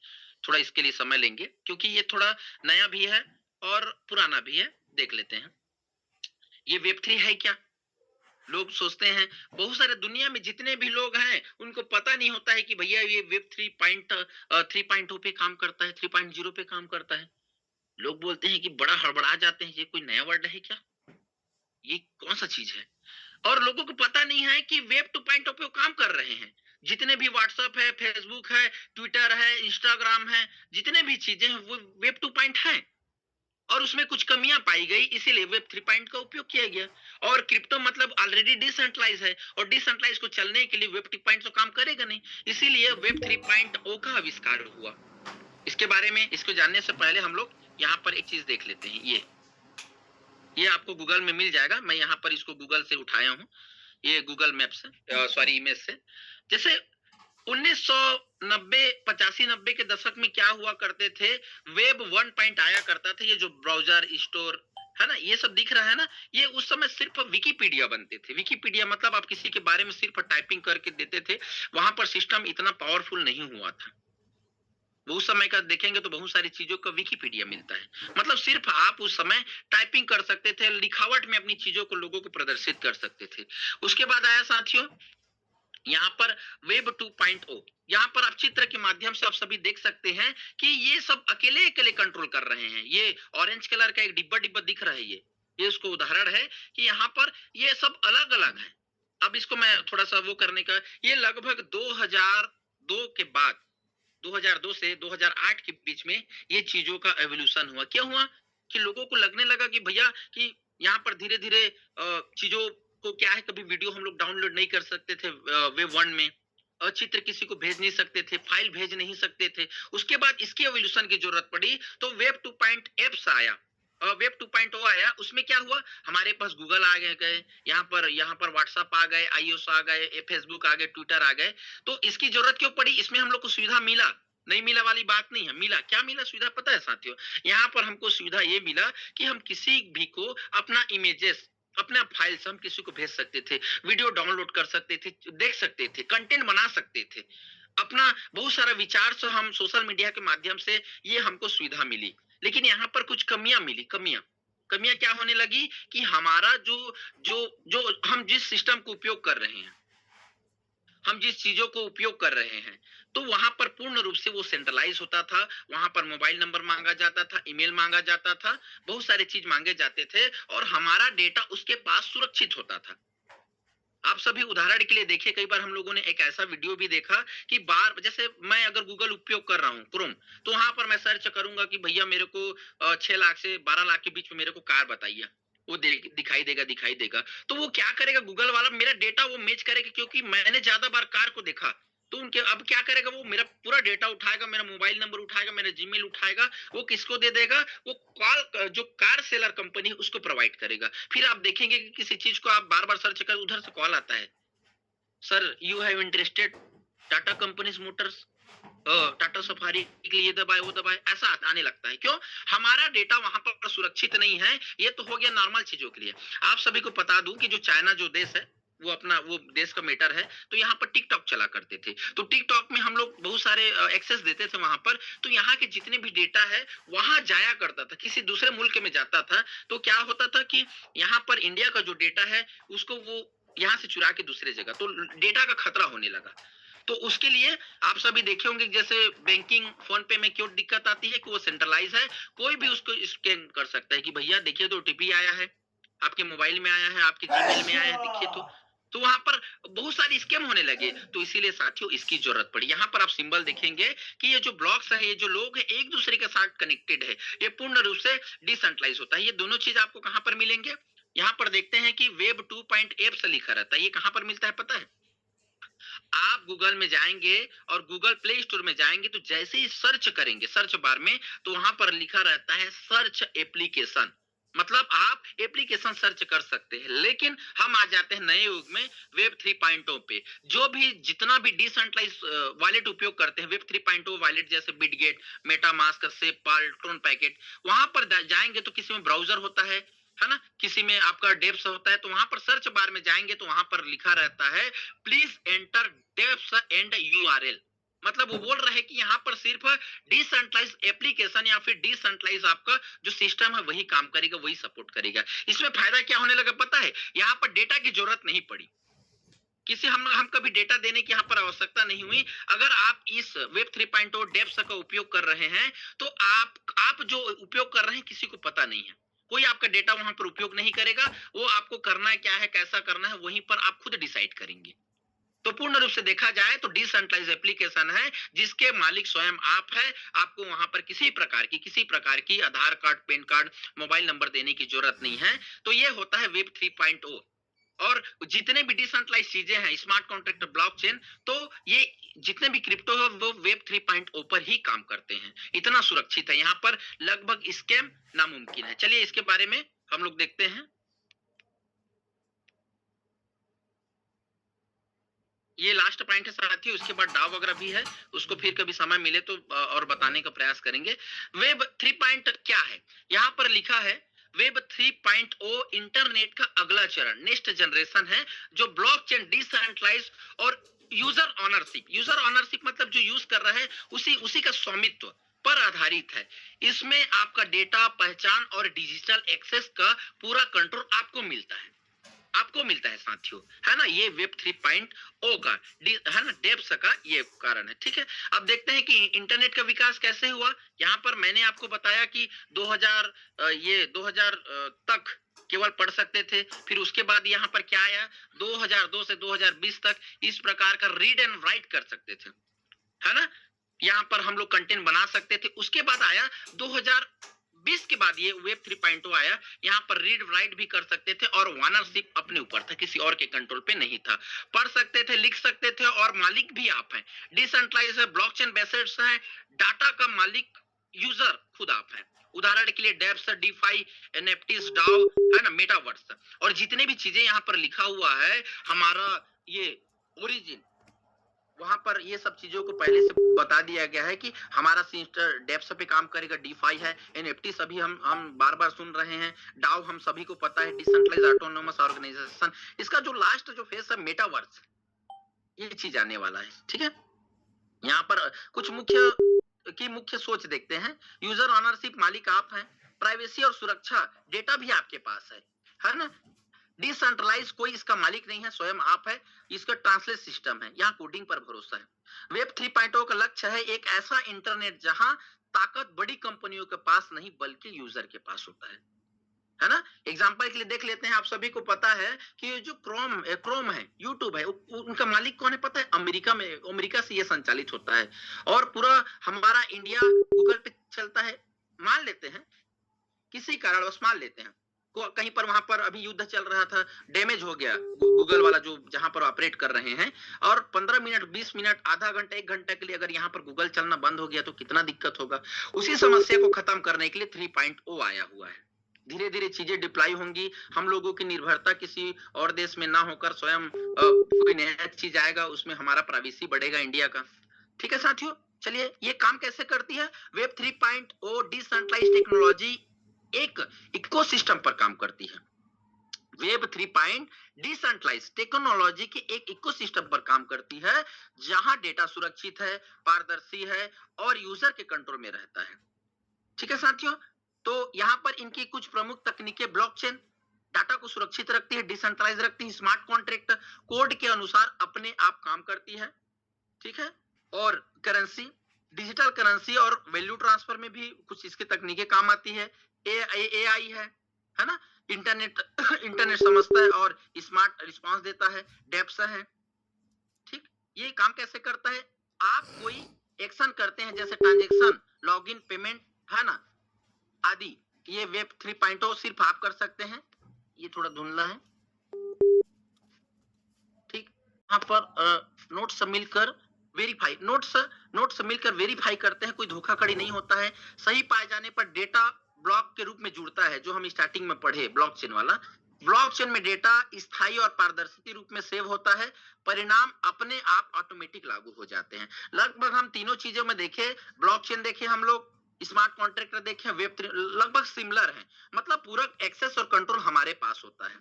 थोड़ा इसके लिए समय लेंगे क्योंकि ये थोड़ा नया भी है और पुराना भी है। देख लेते हैं ये वेब 3 है क्या। लोग सोचते हैं, बहुत सारे दुनिया में जितने भी लोग हैं उनको पता नहीं होता है कि भैया ये वेब 3.0 पे काम करता है, 3.0 पे काम करता है। लोग बोलते हैं कि बड़ा हड़बड़ा जाते हैं, ये कोई नया वर्ड है क्या, ये कौन सा चीज है। और लोगों को पता नहीं है कि वेब 2.0 पे वो काम कर रहे हैं। जितने भी व्हाट्सएप है, फेसबुक है, ट्विटर है, इंस्टाग्राम है, जितने भी चीजें हैं वो वेब 2 है। और उसमें कुछ कमियां पाई गई, इसीलिए वेब 3 का उपयोग किया गया। और क्रिप्टो मतलब ऑलरेडी डिसेंट्रलाइज है, और डिसेंट्रलाइज को चलने के लिए वेब 3 तो काम करेगा नहीं, इसीलिए वेब 3.0 का आविष्कार हुआ। इसके बारे में, इसको जानने से पहले हम लोग यहाँ पर एक चीज देख लेते हैं। ये आपको गूगल में मिल जाएगा। मैं यहाँ पर इसको गूगल से उठाया हूँ, ये गूगल मैप से, सॉरी इमेज से। जैसे 1990, 85-90 के दशक में क्या हुआ करते थे, वेब 1 आया करता था। ये जो ब्राउजर स्टोर है ना, ये सब दिख रहा है ना, ये उस समय सिर्फ विकिपीडिया बनते थे। विकिपीडिया मतलब आप किसी के बारे में सिर्फ टाइपिंग करके देते थे। वहां पर सिस्टम इतना पावरफुल नहीं हुआ था। वो उस समय का देखेंगे तो बहुत सारी चीजों का विकिपीडिया मिलता है। मतलब सिर्फ आप उस समय टाइपिंग कर सकते थे, लिखावट में अपनी चीजों को लोगों को प्रदर्शित कर सकते थे। उसके बाद आया साथियों यहाँ पर वेब 2.0। यहाँ पर आप चित्र के माध्यम से आप सभी देख सकते हैं कि ये सब अकेले अकेले कंट्रोल कर रहे हैं। ये ऑरेंज कलर का एक डिब्बा डिब्बा दिख रहा है, ये उसको उदाहरण है कि यहाँ पर ये सब अलग अलग है। अब इसको मैं थोड़ा सा वो करने का, ये लगभग 2002 के बाद, 2002 से 2008 के बीच में ये चीजों का एवोल्यूशन हुआ। क्या हुआ कि लोगों को लगने लगा कि भैया कि यहाँ पर धीरे धीरे चीजों को क्या है, कभी वीडियो हम लोग डाउनलोड नहीं कर सकते थे वेब 1 में, और चित्र किसी को भेज नहीं सकते थे, फाइल भेज नहीं सकते थे। उसके बाद इसकी एवोल्यूशन की जरूरत पड़ी तो वेब 2.apps आया, वेब 2.0 आया। उसमें क्या हुआ, हमारे पास गूगल आ गए, यहाँ पर व्हाट्सएप आ गए, आईओएस आ गए, फेसबुक आ गए, ट्विटर आ गए। तो इसकी जरूरत क्यों पड़ी, इसमें हम लोग को सुविधा मिला, नहीं मिला वाली बात नहीं है, मिला। क्या मिला सुविधा पता है साथियों, यहाँ पर हमको सुविधा ये मिला कि हम किसी भी को अपना इमेजेस, अपना फाइल्स हम किसी को भेज सकते थे, वीडियो डाउनलोड कर सकते थे, देख सकते थे, कंटेंट बना सकते थे, अपना बहुत सारा विचार से हम सोशल मीडिया के माध्यम से, ये हमको सुविधा मिली। लेकिन यहाँ पर कुछ कमियां मिली। कमियां क्या होने लगी कि हमारा जो जो जो हम जिस सिस्टम को उपयोग कर रहे हैं, हम जिस चीजों को उपयोग कर रहे हैं, तो वहां पर पूर्ण रूप से वो सेंट्रलाइज होता था। वहां पर मोबाइल नंबर मांगा जाता था, ईमेल मांगा जाता था, बहुत सारे चीज मांगे जाते थे, और हमारा डेटा उसके पास सुरक्षित होता था। आप सभी उदाहरण के लिए देखिए, कई बार हम लोगों ने एक ऐसा वीडियो भी देखा कि बार, जैसे मैं अगर गूगल उपयोग कर रहा हूँ, क्रोम, तो वहां पर मैं सर्च करूंगा कि भैया मेरे को 6 लाख से 12 लाख के बीच में मेरे को कार बताइए, वो दिखाई देगा। तो वो क्या करेगा, गूगल वाला मेरा डेटा वो मैच करेगा, क्योंकि मैंने ज्यादा बार कार को देखा। तो उनके अब क्या करेगा, वो मेरा पूरा डेटा उठाएगा, मेरा मोबाइल नंबर उठाएगा, मेरा जीमेल उठाएगा, वो किसको दे देगा, वो कॉल, जो कार सेलर कंपनी है उसको प्रोवाइड करेगा। फिर आप देखेंगे कि किसी चीज को आप बार बार सर्च कर, उधर से कॉल आता है, sir you have interested Tata companies Motors, Tata safari के लिए दबाए, वो दबाए, ऐसा आने लगता है। क्यों, हमारा डेटा वहां पर सुरक्षित नहीं है। ये तो हो गया नॉर्मल चीजों के लिए। आप सभी को बता दूं कि जो चाइना जो देश है, वो अपना वो देश का मैटर है, तो यहाँ पर टिकटॉक चला करते थे। तो टिकटॉक में हम लोग बहुत सारे एक्सेस देते थे वहाँ पर, तो यहाँ के जितने भी डेटा है वहाँ जाया करता था, किसी दूसरे मुल्क में जाता था। तो क्या होता था कि यहाँ पर इंडिया का जो डेटा है उसको वो यहाँ से चुरा के दूसरे जगह, तो डेटा का खतरा होने लगा। तो उसके लिए आप सभी देखे होंगे जैसे बैंकिंग फोन पे में क्यों दिक्कत आती है कि वो सेंट्रलाइज है, कोई भी उसको स्कैन कर सकता है कि भैया देखिए तो ओटीपी आया है, आपके मोबाइल में आया है, आपके जीमेल में आया है, देखिए तो वहां पर बहुत सारे स्कैम होने लगे। तो इसीलिए साथियों इसकी जरूरत पड़ी। यहाँ पर आप सिंबल देखेंगे कि ये जो ब्लॉक्स है, ये जो लोग हैं एक दूसरे के साथ कनेक्टेड है, ये पूर्ण रूप से डिसेंट्रलाइज होता है। ये दोनों चीज आपको कहाँ पर मिलेंगे? यहाँ पर देखते हैं कि वेब 2.8 से लिखा रहता है, ये कहाँ पर मिलता है पता है? आप गूगल में जाएंगे और गूगल प्ले स्टोर में जाएंगे, तो जैसे ही सर्च करेंगे सर्च बार में, तो वहां पर लिखा रहता है सर्च एप्लीकेशन, मतलब आप एप्लीकेशन सर्च कर सकते हैं। लेकिन हम आ जाते हैं नए युग में वेब 3.0 पे। जो भी जितना भी डिसेंट्रलाइज वॉलेट उपयोग करते हैं, वेब 3.0 वॉलेट जैसे बिटगेट, मेटामास्क, सेपल, ट्रोन पैकेट, वहां पर जाएंगे तो किसी में ब्राउजर होता है ना, किसी में आपका डेप्स होता है। तो वहां पर सर्च बार में जाएंगे तो वहां पर लिखा रहता है please enter dapps and URL, मतलब वो बोल रहे हैं कि यहाँ पर सिर्फ डिसेंट्रलाइज एप्लीकेशन या फिर डिसेंट्रलाइज आपका जो सिस्टम है वही काम करेगा, वही सपोर्ट करेगा। इसमें फायदा क्या होने लगा पता है? यहाँ पर डेटा की जरूरत नहीं पड़ी, किसी हम कभी डेटा देने की यहाँ पर आवश्यकता नहीं हुई। अगर आप इस वेब 3.0 डेप्स का उपयोग कर रहे हैं, तो आप जो उपयोग कर रहे हैं किसी को पता नहीं है, कोई आपका डेटा वहां पर उपयोग नहीं करेगा। वो आपको करना है क्या है, कैसा करना है, वहीं पर आप खुद डिसाइड करेंगे। तो पूर्ण रूप से देखा जाए तो डिसेंट्रलाइज एप्लीकेशन है जिसके मालिक स्वयं आप है। आपको वहां पर किसी प्रकार की Aadhaar card, PAN card, mobile number देने की जरूरत नहीं है। तो ये होता है वेब 3.0। और जितने भी डिसेंट्रलाइज चीजें हैं, स्मार्ट कॉन्ट्रैक्ट, ब्लॉकचेन, तो ये जितने भी क्रिप्टो है वो वेब 3.0 पर ही काम करते हैं। इतना सुरक्षित है, यहाँ पर लगभग स्कैम नामुमकिन है। चलिए इसके बारे में हम लोग देखते हैं। ये लास्ट पॉइंट है साथियों, उसके बाद डाव वगैरह भी है, उसको फिर कभी समय मिले तो और बताने का प्रयास करेंगे। वेब 3 क्या है? यहाँ पर लिखा है वेब 3.0 इंटरनेट का अगला चरण, नेक्स्ट जनरेशन है, जो ब्लॉकचेन, डिसेंट्रलाइज और यूजर ऑनरशिप मतलब जो यूज कर रहा है उसी का स्वामित्व पर आधारित है। इसमें आपका डेटा, पहचान और डिजिटल एक्सेस का पूरा कंट्रोल आपको मिलता है साथियों, है ना। ये वेब 3.0 का है ना, डेप्स का ये कारण है। ठीक है, अब देखते हैं कि इंटरनेट का विकास कैसे हुआ। यहाँ पर मैंने आपको बताया कि 2000 तक केवल पढ़ सकते थे, फिर उसके बाद यहाँ पर क्या आया, 2002 से 2020 तक इस प्रकार का रीड एंड राइट कर सकते थे, है ना। यहाँ पर हम लोग कंटेंट बना सकते थे। उसके बाद आया 2020 के बाद ये वेब 3.0 आया, यहाँ पर रीड राइट भी कर सकते थे और ओनरशिप अपने ऊपर था, किसी और के कंट्रोल पे नहीं था। पढ़ सकते थे, लिख सकते थे और मालिक भी आप हैं। डिसेंट्रलाइज है, ब्लॉकचेन बेस्ड है, डाटा का मालिक यूजर खुद आप हैं। उदाहरण के लिए डेप्स, डीफाई, एनएफटीज, डाओ, है ना, मेटावर्स, और जितने भी चीजें यहाँ पर लिखा हुआ है, हमारा ये ओरिजिन, वहां पर ये सब चीजों को पहले से बता दिया गया है कि हमारा सिस्टर डेप्स पे काम करेगा, डीफाई है, एनएफटी सभी हम बार बार सुन रहे हैं, डाओ हम सभी को पता है, डिसेंट्रलाइज ऑटोनोमस ऑर्गेनाइजेशन। इसका जो लास्ट जो फेस है मेटावर्स, ये चीज आने वाला है। ठीक है, यहाँ पर कुछ मुख्य सोच देखते हैं। यूजर ऑनरशिप, मालिक आप हैं। प्राइवेसी और सुरक्षा, डेटा भी आपके पास है ना। डिसेंट्रलाइज, कोई इसका मालिक नहीं है, स्वयं आप है। इसका ट्रांसलेट सिस्टम है, यहाँ कोडिंग पर भरोसा है। वेब 3.0 का लक्ष्य है एक ऐसा इंटरनेट जहां ताकत बड़ी कंपनियों के पास नहीं बल्कि यूजर के पास होता है ना। एग्जांपल के लिए देख लेते हैं, आप सभी को पता है कि जो क्रोम है, यूट्यूब है, उनका मालिक कौन है पता है? अमेरिका से ये संचालित होता है, और पूरा हमारा इंडिया गूगल पे चलता है। मान लेते हैं किसी कारणवश, मान लेते हैं कहीं पर वहां पर अभी युद्ध चल रहा था, डैमेज हो गया गूगल वाला जो जहां पर ऑपरेट कर रहे हैं, और 15 मिनट, 20 मिनट, आधा घंटा, 1 घंटा के लिए अगर यहाँ पर गूगल चलना बंद हो गया तो कितना दिक्कत होगा। उसी समस्या को खत्म करने के लिए 3.0 आया हुआ है। धीरे धीरे चीजें डिप्लॉय होंगी, हम लोगों की निर्भरता किसी और देश में ना होकर स्वयं कोई नया चीज आएगा, उसमें हमारा प्राइवेसी बढ़ेगा इंडिया का। ठीक है साथियों, चलिए ये काम कैसे करती है वेब 3.0 डिसेंट्रलाइज्ड टेक्नोलॉजी, एक इकोसिस्टम पर काम करती है। वेब 3 डिसेंट्रलाइज टेक्नोलॉजी के एक इकोसिस्टम पर काम करती है, जहां डेटा सुरक्षित है, पारदर्शी है और यूजर के कंट्रोल में रहता है। ठीक है साथियों, तो यहाँ पर इनकी कुछ प्रमुख तकनीकें ब्लॉकचेन डाटा को सुरक्षित रखती है, डिसेंट्रलाइज रखती है, स्मार्ट कॉन्ट्रैक्ट कोड के अनुसार अपने आप काम करती है। ठीक है, और करेंसी, डिजिटल करेंसी और वैल्यू ट्रांसफर में भी कुछ इसकी तकनीकें काम आती है। एआई है ना, इंटरनेट इंटरनेट समझता है और स्मार्ट रिस्पांस देता है, डेप्स है। ठीक, ये काम कैसे करता है, आप कोई एक्शन करते हैं जैसे ट्रांजैक्शन, लॉगिन, पेमेंट, है ना, आदि, ये वेब 3.0 सिर्फ आप कर सकते हैं। ये थोड़ा धुंधला है। ठीक, यहाँ पर नोट्स मिलकर वेरीफाई, नोट्स मिलकर वेरीफाई करते हैं, कोई धोखाधड़ी नहीं होता है। सही पाए जाने पर डेटा ब्लॉक के रूप में जुड़ता है, जो हम स्टार्टिंग में पढ़े ब्लॉकचेन वाला। ब्लॉकचेन में डेटा स्थायी और पारदर्शी रूप में सेव होता है, परिणाम अपने आप ऑटोमेटिक लागू हो जाते हैं। लगभग हम तीनों चीजों में देखे, ब्लॉकचेन देखे हम लोग, स्मार्ट कॉन्ट्रैक्ट देखे, वेब लगभग सिमिलर है, मतलब पूरा एक्सेस और कंट्रोल हमारे पास होता है।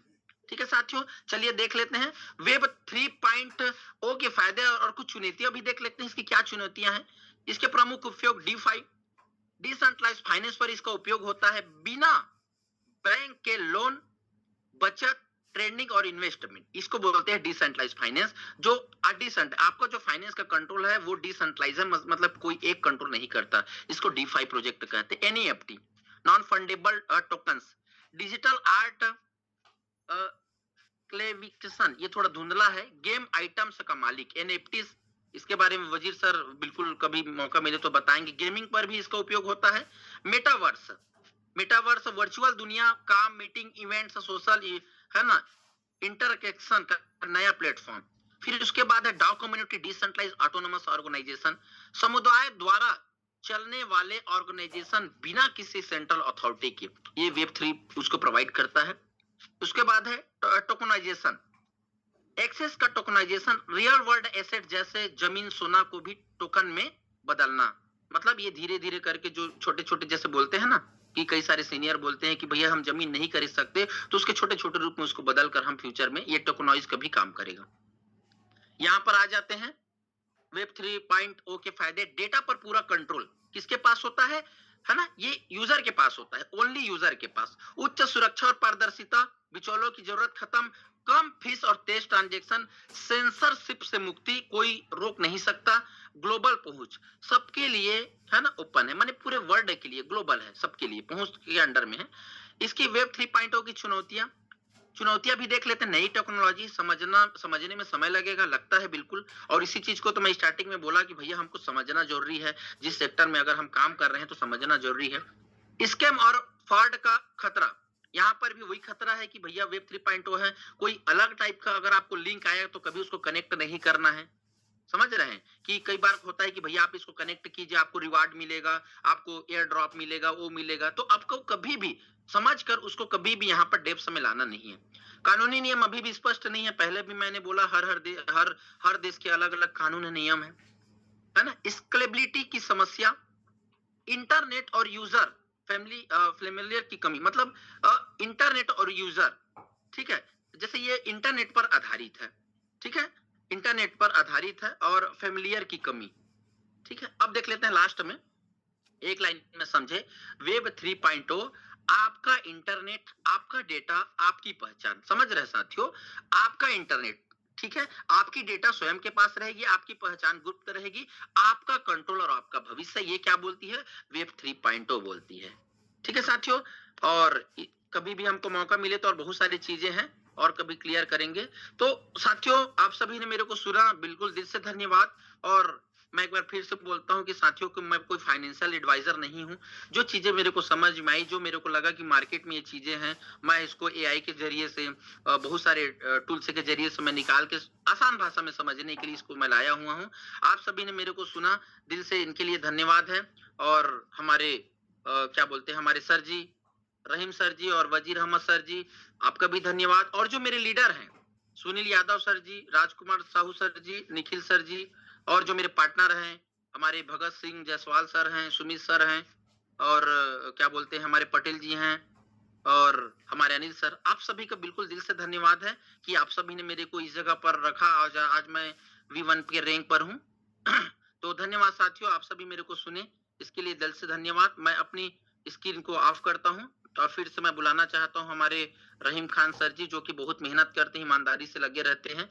ठीक है साथियों, चलिए देख लेते हैं वेब 3.0 के फायदे और कुछ चुनौतियां भी देख लेते हैं, इसकी क्या चुनौतियां हैं। इसके प्रमुख उपयोग, डीफाई, डिसेंट्रलाइज्ड फाइनेंस पर इसका उपयोग होता है, बिना बैंक के लोन, बचत, ट्रेडिंग और इन्वेस्टमेंट, इसको बोलते हैं डिसेंट्रलाइज्ड फाइनेंस। जो आपका जो फाइनेंस का कंट्रोल है वो डिसेंट्रलाइज है, मतलब कोई एक कंट्रोल नहीं करता, इसको डीफाई प्रोजेक्ट कहते हैं। NFT, non fungible tokens, digital art क्लेविक्सन, ये थोड़ा धुंधला है, गेम आइटम्स का मालिक, एनएफटीज, इसके बारे में वजीर सर बिल्कुल कभी मौका मिले तो बताएंगे। गेमिंग पर भी इसका उपयोग होता है। मेटावर्स, मेटावर्स वर्चुअल दुनिया, काम, मीटिंग, इवेंट्स, सोशल, है ना, इंटरकनेक्शन का नया प्लेटफॉर्म। फिर उसके बाद है डाउ कम्युनिटी, डिसेंट्रलाइज ऑटोनोमस ऑर्गेनाइजेशन, समुदाय द्वारा चलने वाले ऑर्गेनाइजेशन बिना किसी सेंट्रल अथॉरिटी के, ये वेब 3 उसको प्रोवाइड करता है। उसके बाद है टोकनाइजेशन, एक्सेस का टोकनाइजेशन, रियल वर्ल्ड एसेट जैसे जमीन, सोना को भी टोकन में बदलना, मतलब ये धीरे धीरे करके जो छोटे छोटे, जैसे बोलते हैं ना कि कई सारे सीनियर बोलते हैं कि भैया हम जमीन नहीं खरीद सकते, तो उसके छोटे छोटे रूप में उसको बदल कर हम फ्यूचर में ये टोकनाइज का भी काम करेगा। यहां पर आ जाते हैं वेब 3.0 के फायदे। डेटा पर पूरा कंट्रोल किसके पास होता है ना, ये यूजर के पास होता है, ओनली यूजर के पास। उच्च सुरक्षा और पारदर्शिता, बिचौलों की जरूरत खत्म, कम फीस और तेज ट्रांजैक्शन, सेंसरशिप से मुक्ति, कोई रोक नहीं सकता, ग्लोबल पहुंच, सबके लिए, है ना, ओपन है, माने पूरे वर्ल्ड के लिए ग्लोबल है, सबके लिए पहुंच के अंडर में है। इसकी वेब 3.0 की चुनौतियां भी देख लेते हैं। नई टेक्नोलॉजी समझने में समय लगेगा, लगता है बिल्कुल, और इसी चीज को तो मैं स्टार्टिंग में बोला कि भैया हमको समझना जरूरी है, जिस सेक्टर में अगर हम काम कर रहे हैं तो समझना जरूरी है। स्कैम और फ्रॉड का खतरा, यहाँ पर भी वही खतरा है कि भैया वेब 3.0 है, कोई अलग टाइप का अगर आपको लिंक आया तो कभी उसको कनेक्ट नहीं करना है। समझ रहे हैं कि कई बार होता है कि भैया आप इसको कनेक्ट कीजिए, आपको रिवार्ड मिलेगा, आपको एयर ड्रॉप मिलेगा, वो मिलेगा, तो आपको कभी भी समझ कर उसको कभी भी यहाँ पर डेप्स में लाना नहीं है। कानूनी नियम अभी भी स्पष्ट नहीं है, पहले भी मैंने बोला हर देश के अलग अलग कानून नियम है ना। स्केलेबिलिटी की समस्या, इंटरनेट और यूजर फैमिलियर की कमी, मतलब इंटरनेट और यूजर, ठीक है, जैसे ये इंटरनेट पर आधारित है, ठीक है, इंटरनेट पर आधारित है और फैमिलियर की कमी। ठीक है, अब देख लेते हैं लास्ट में एक लाइन में समझे, वेब 3.0 आपका इंटरनेट, आपका डेटा, आपकी पहचान। समझ रहे साथियों, आपका इंटरनेट, ठीक है, आपकी डेटा स्वयं के पास रहेगी, आपकी पहचान गुप्त रहेगी, आपका कंट्रोल और आपका भविष्य, ये क्या बोलती है, वेब 3.0 बोलती है। ठीक है साथियों, और कभी भी हमको मौका मिले तो और बहुत सारी चीजें हैं और कभी क्लियर करेंगे। तो साथियों, आप सभी ने मेरे को सुना, बिल्कुल दिल से धन्यवाद। और मैं एक बार फिर से बोलता हूं कि साथियों को मैं कोई फाइनेंशियल एडवाइजर नहीं हूं। जो चीजें मेरे को समझ में आई, जो मेरे को लगा कि मार्केट में ये चीजें हैं, मैं इसको एआई के जरिए से, बहुत सारे टूल्स के जरिए से मैं निकाल के आसान भाषा में समझने के लिए इसको मैं लाया हुआ हूं। आप सभी ने मेरे को सुना, दिल से इनके लिए धन्यवाद है। और हमारे क्या बोलते हैं, हमारे सर जी, रहीम सर जी और वजीर अहमद सर जी, आपका भी धन्यवाद। और जो मेरे लीडर हैं, सुनील यादव सर जी, राजकुमार साहू सर जी, निखिल सर जी, और जो मेरे पार्टनर हैं, हमारे भगत सिंह जायसवाल सर हैं, सुमित सर हैं, और क्या बोलते हैं, हमारे पटेल जी हैं, और हमारे डैनियल सर, आप सभी का बिल्कुल दिल से धन्यवाद है कि आप सभी ने मेरे को इस जगह पर रखा। आज मैं V1 के रैंक पर हूँ। तो धन्यवाद साथियों, आप सभी मेरे को सुने, इसके लिए दिल से धन्यवाद। मैं अपनी स्क्रीन को ऑफ करता हूँ और फिर से मैं बुलाना चाहता हूँ हमारे रहीम खान सर जी, जो कि बहुत मेहनत करते हैं, ईमानदारी से लगे रहते हैं।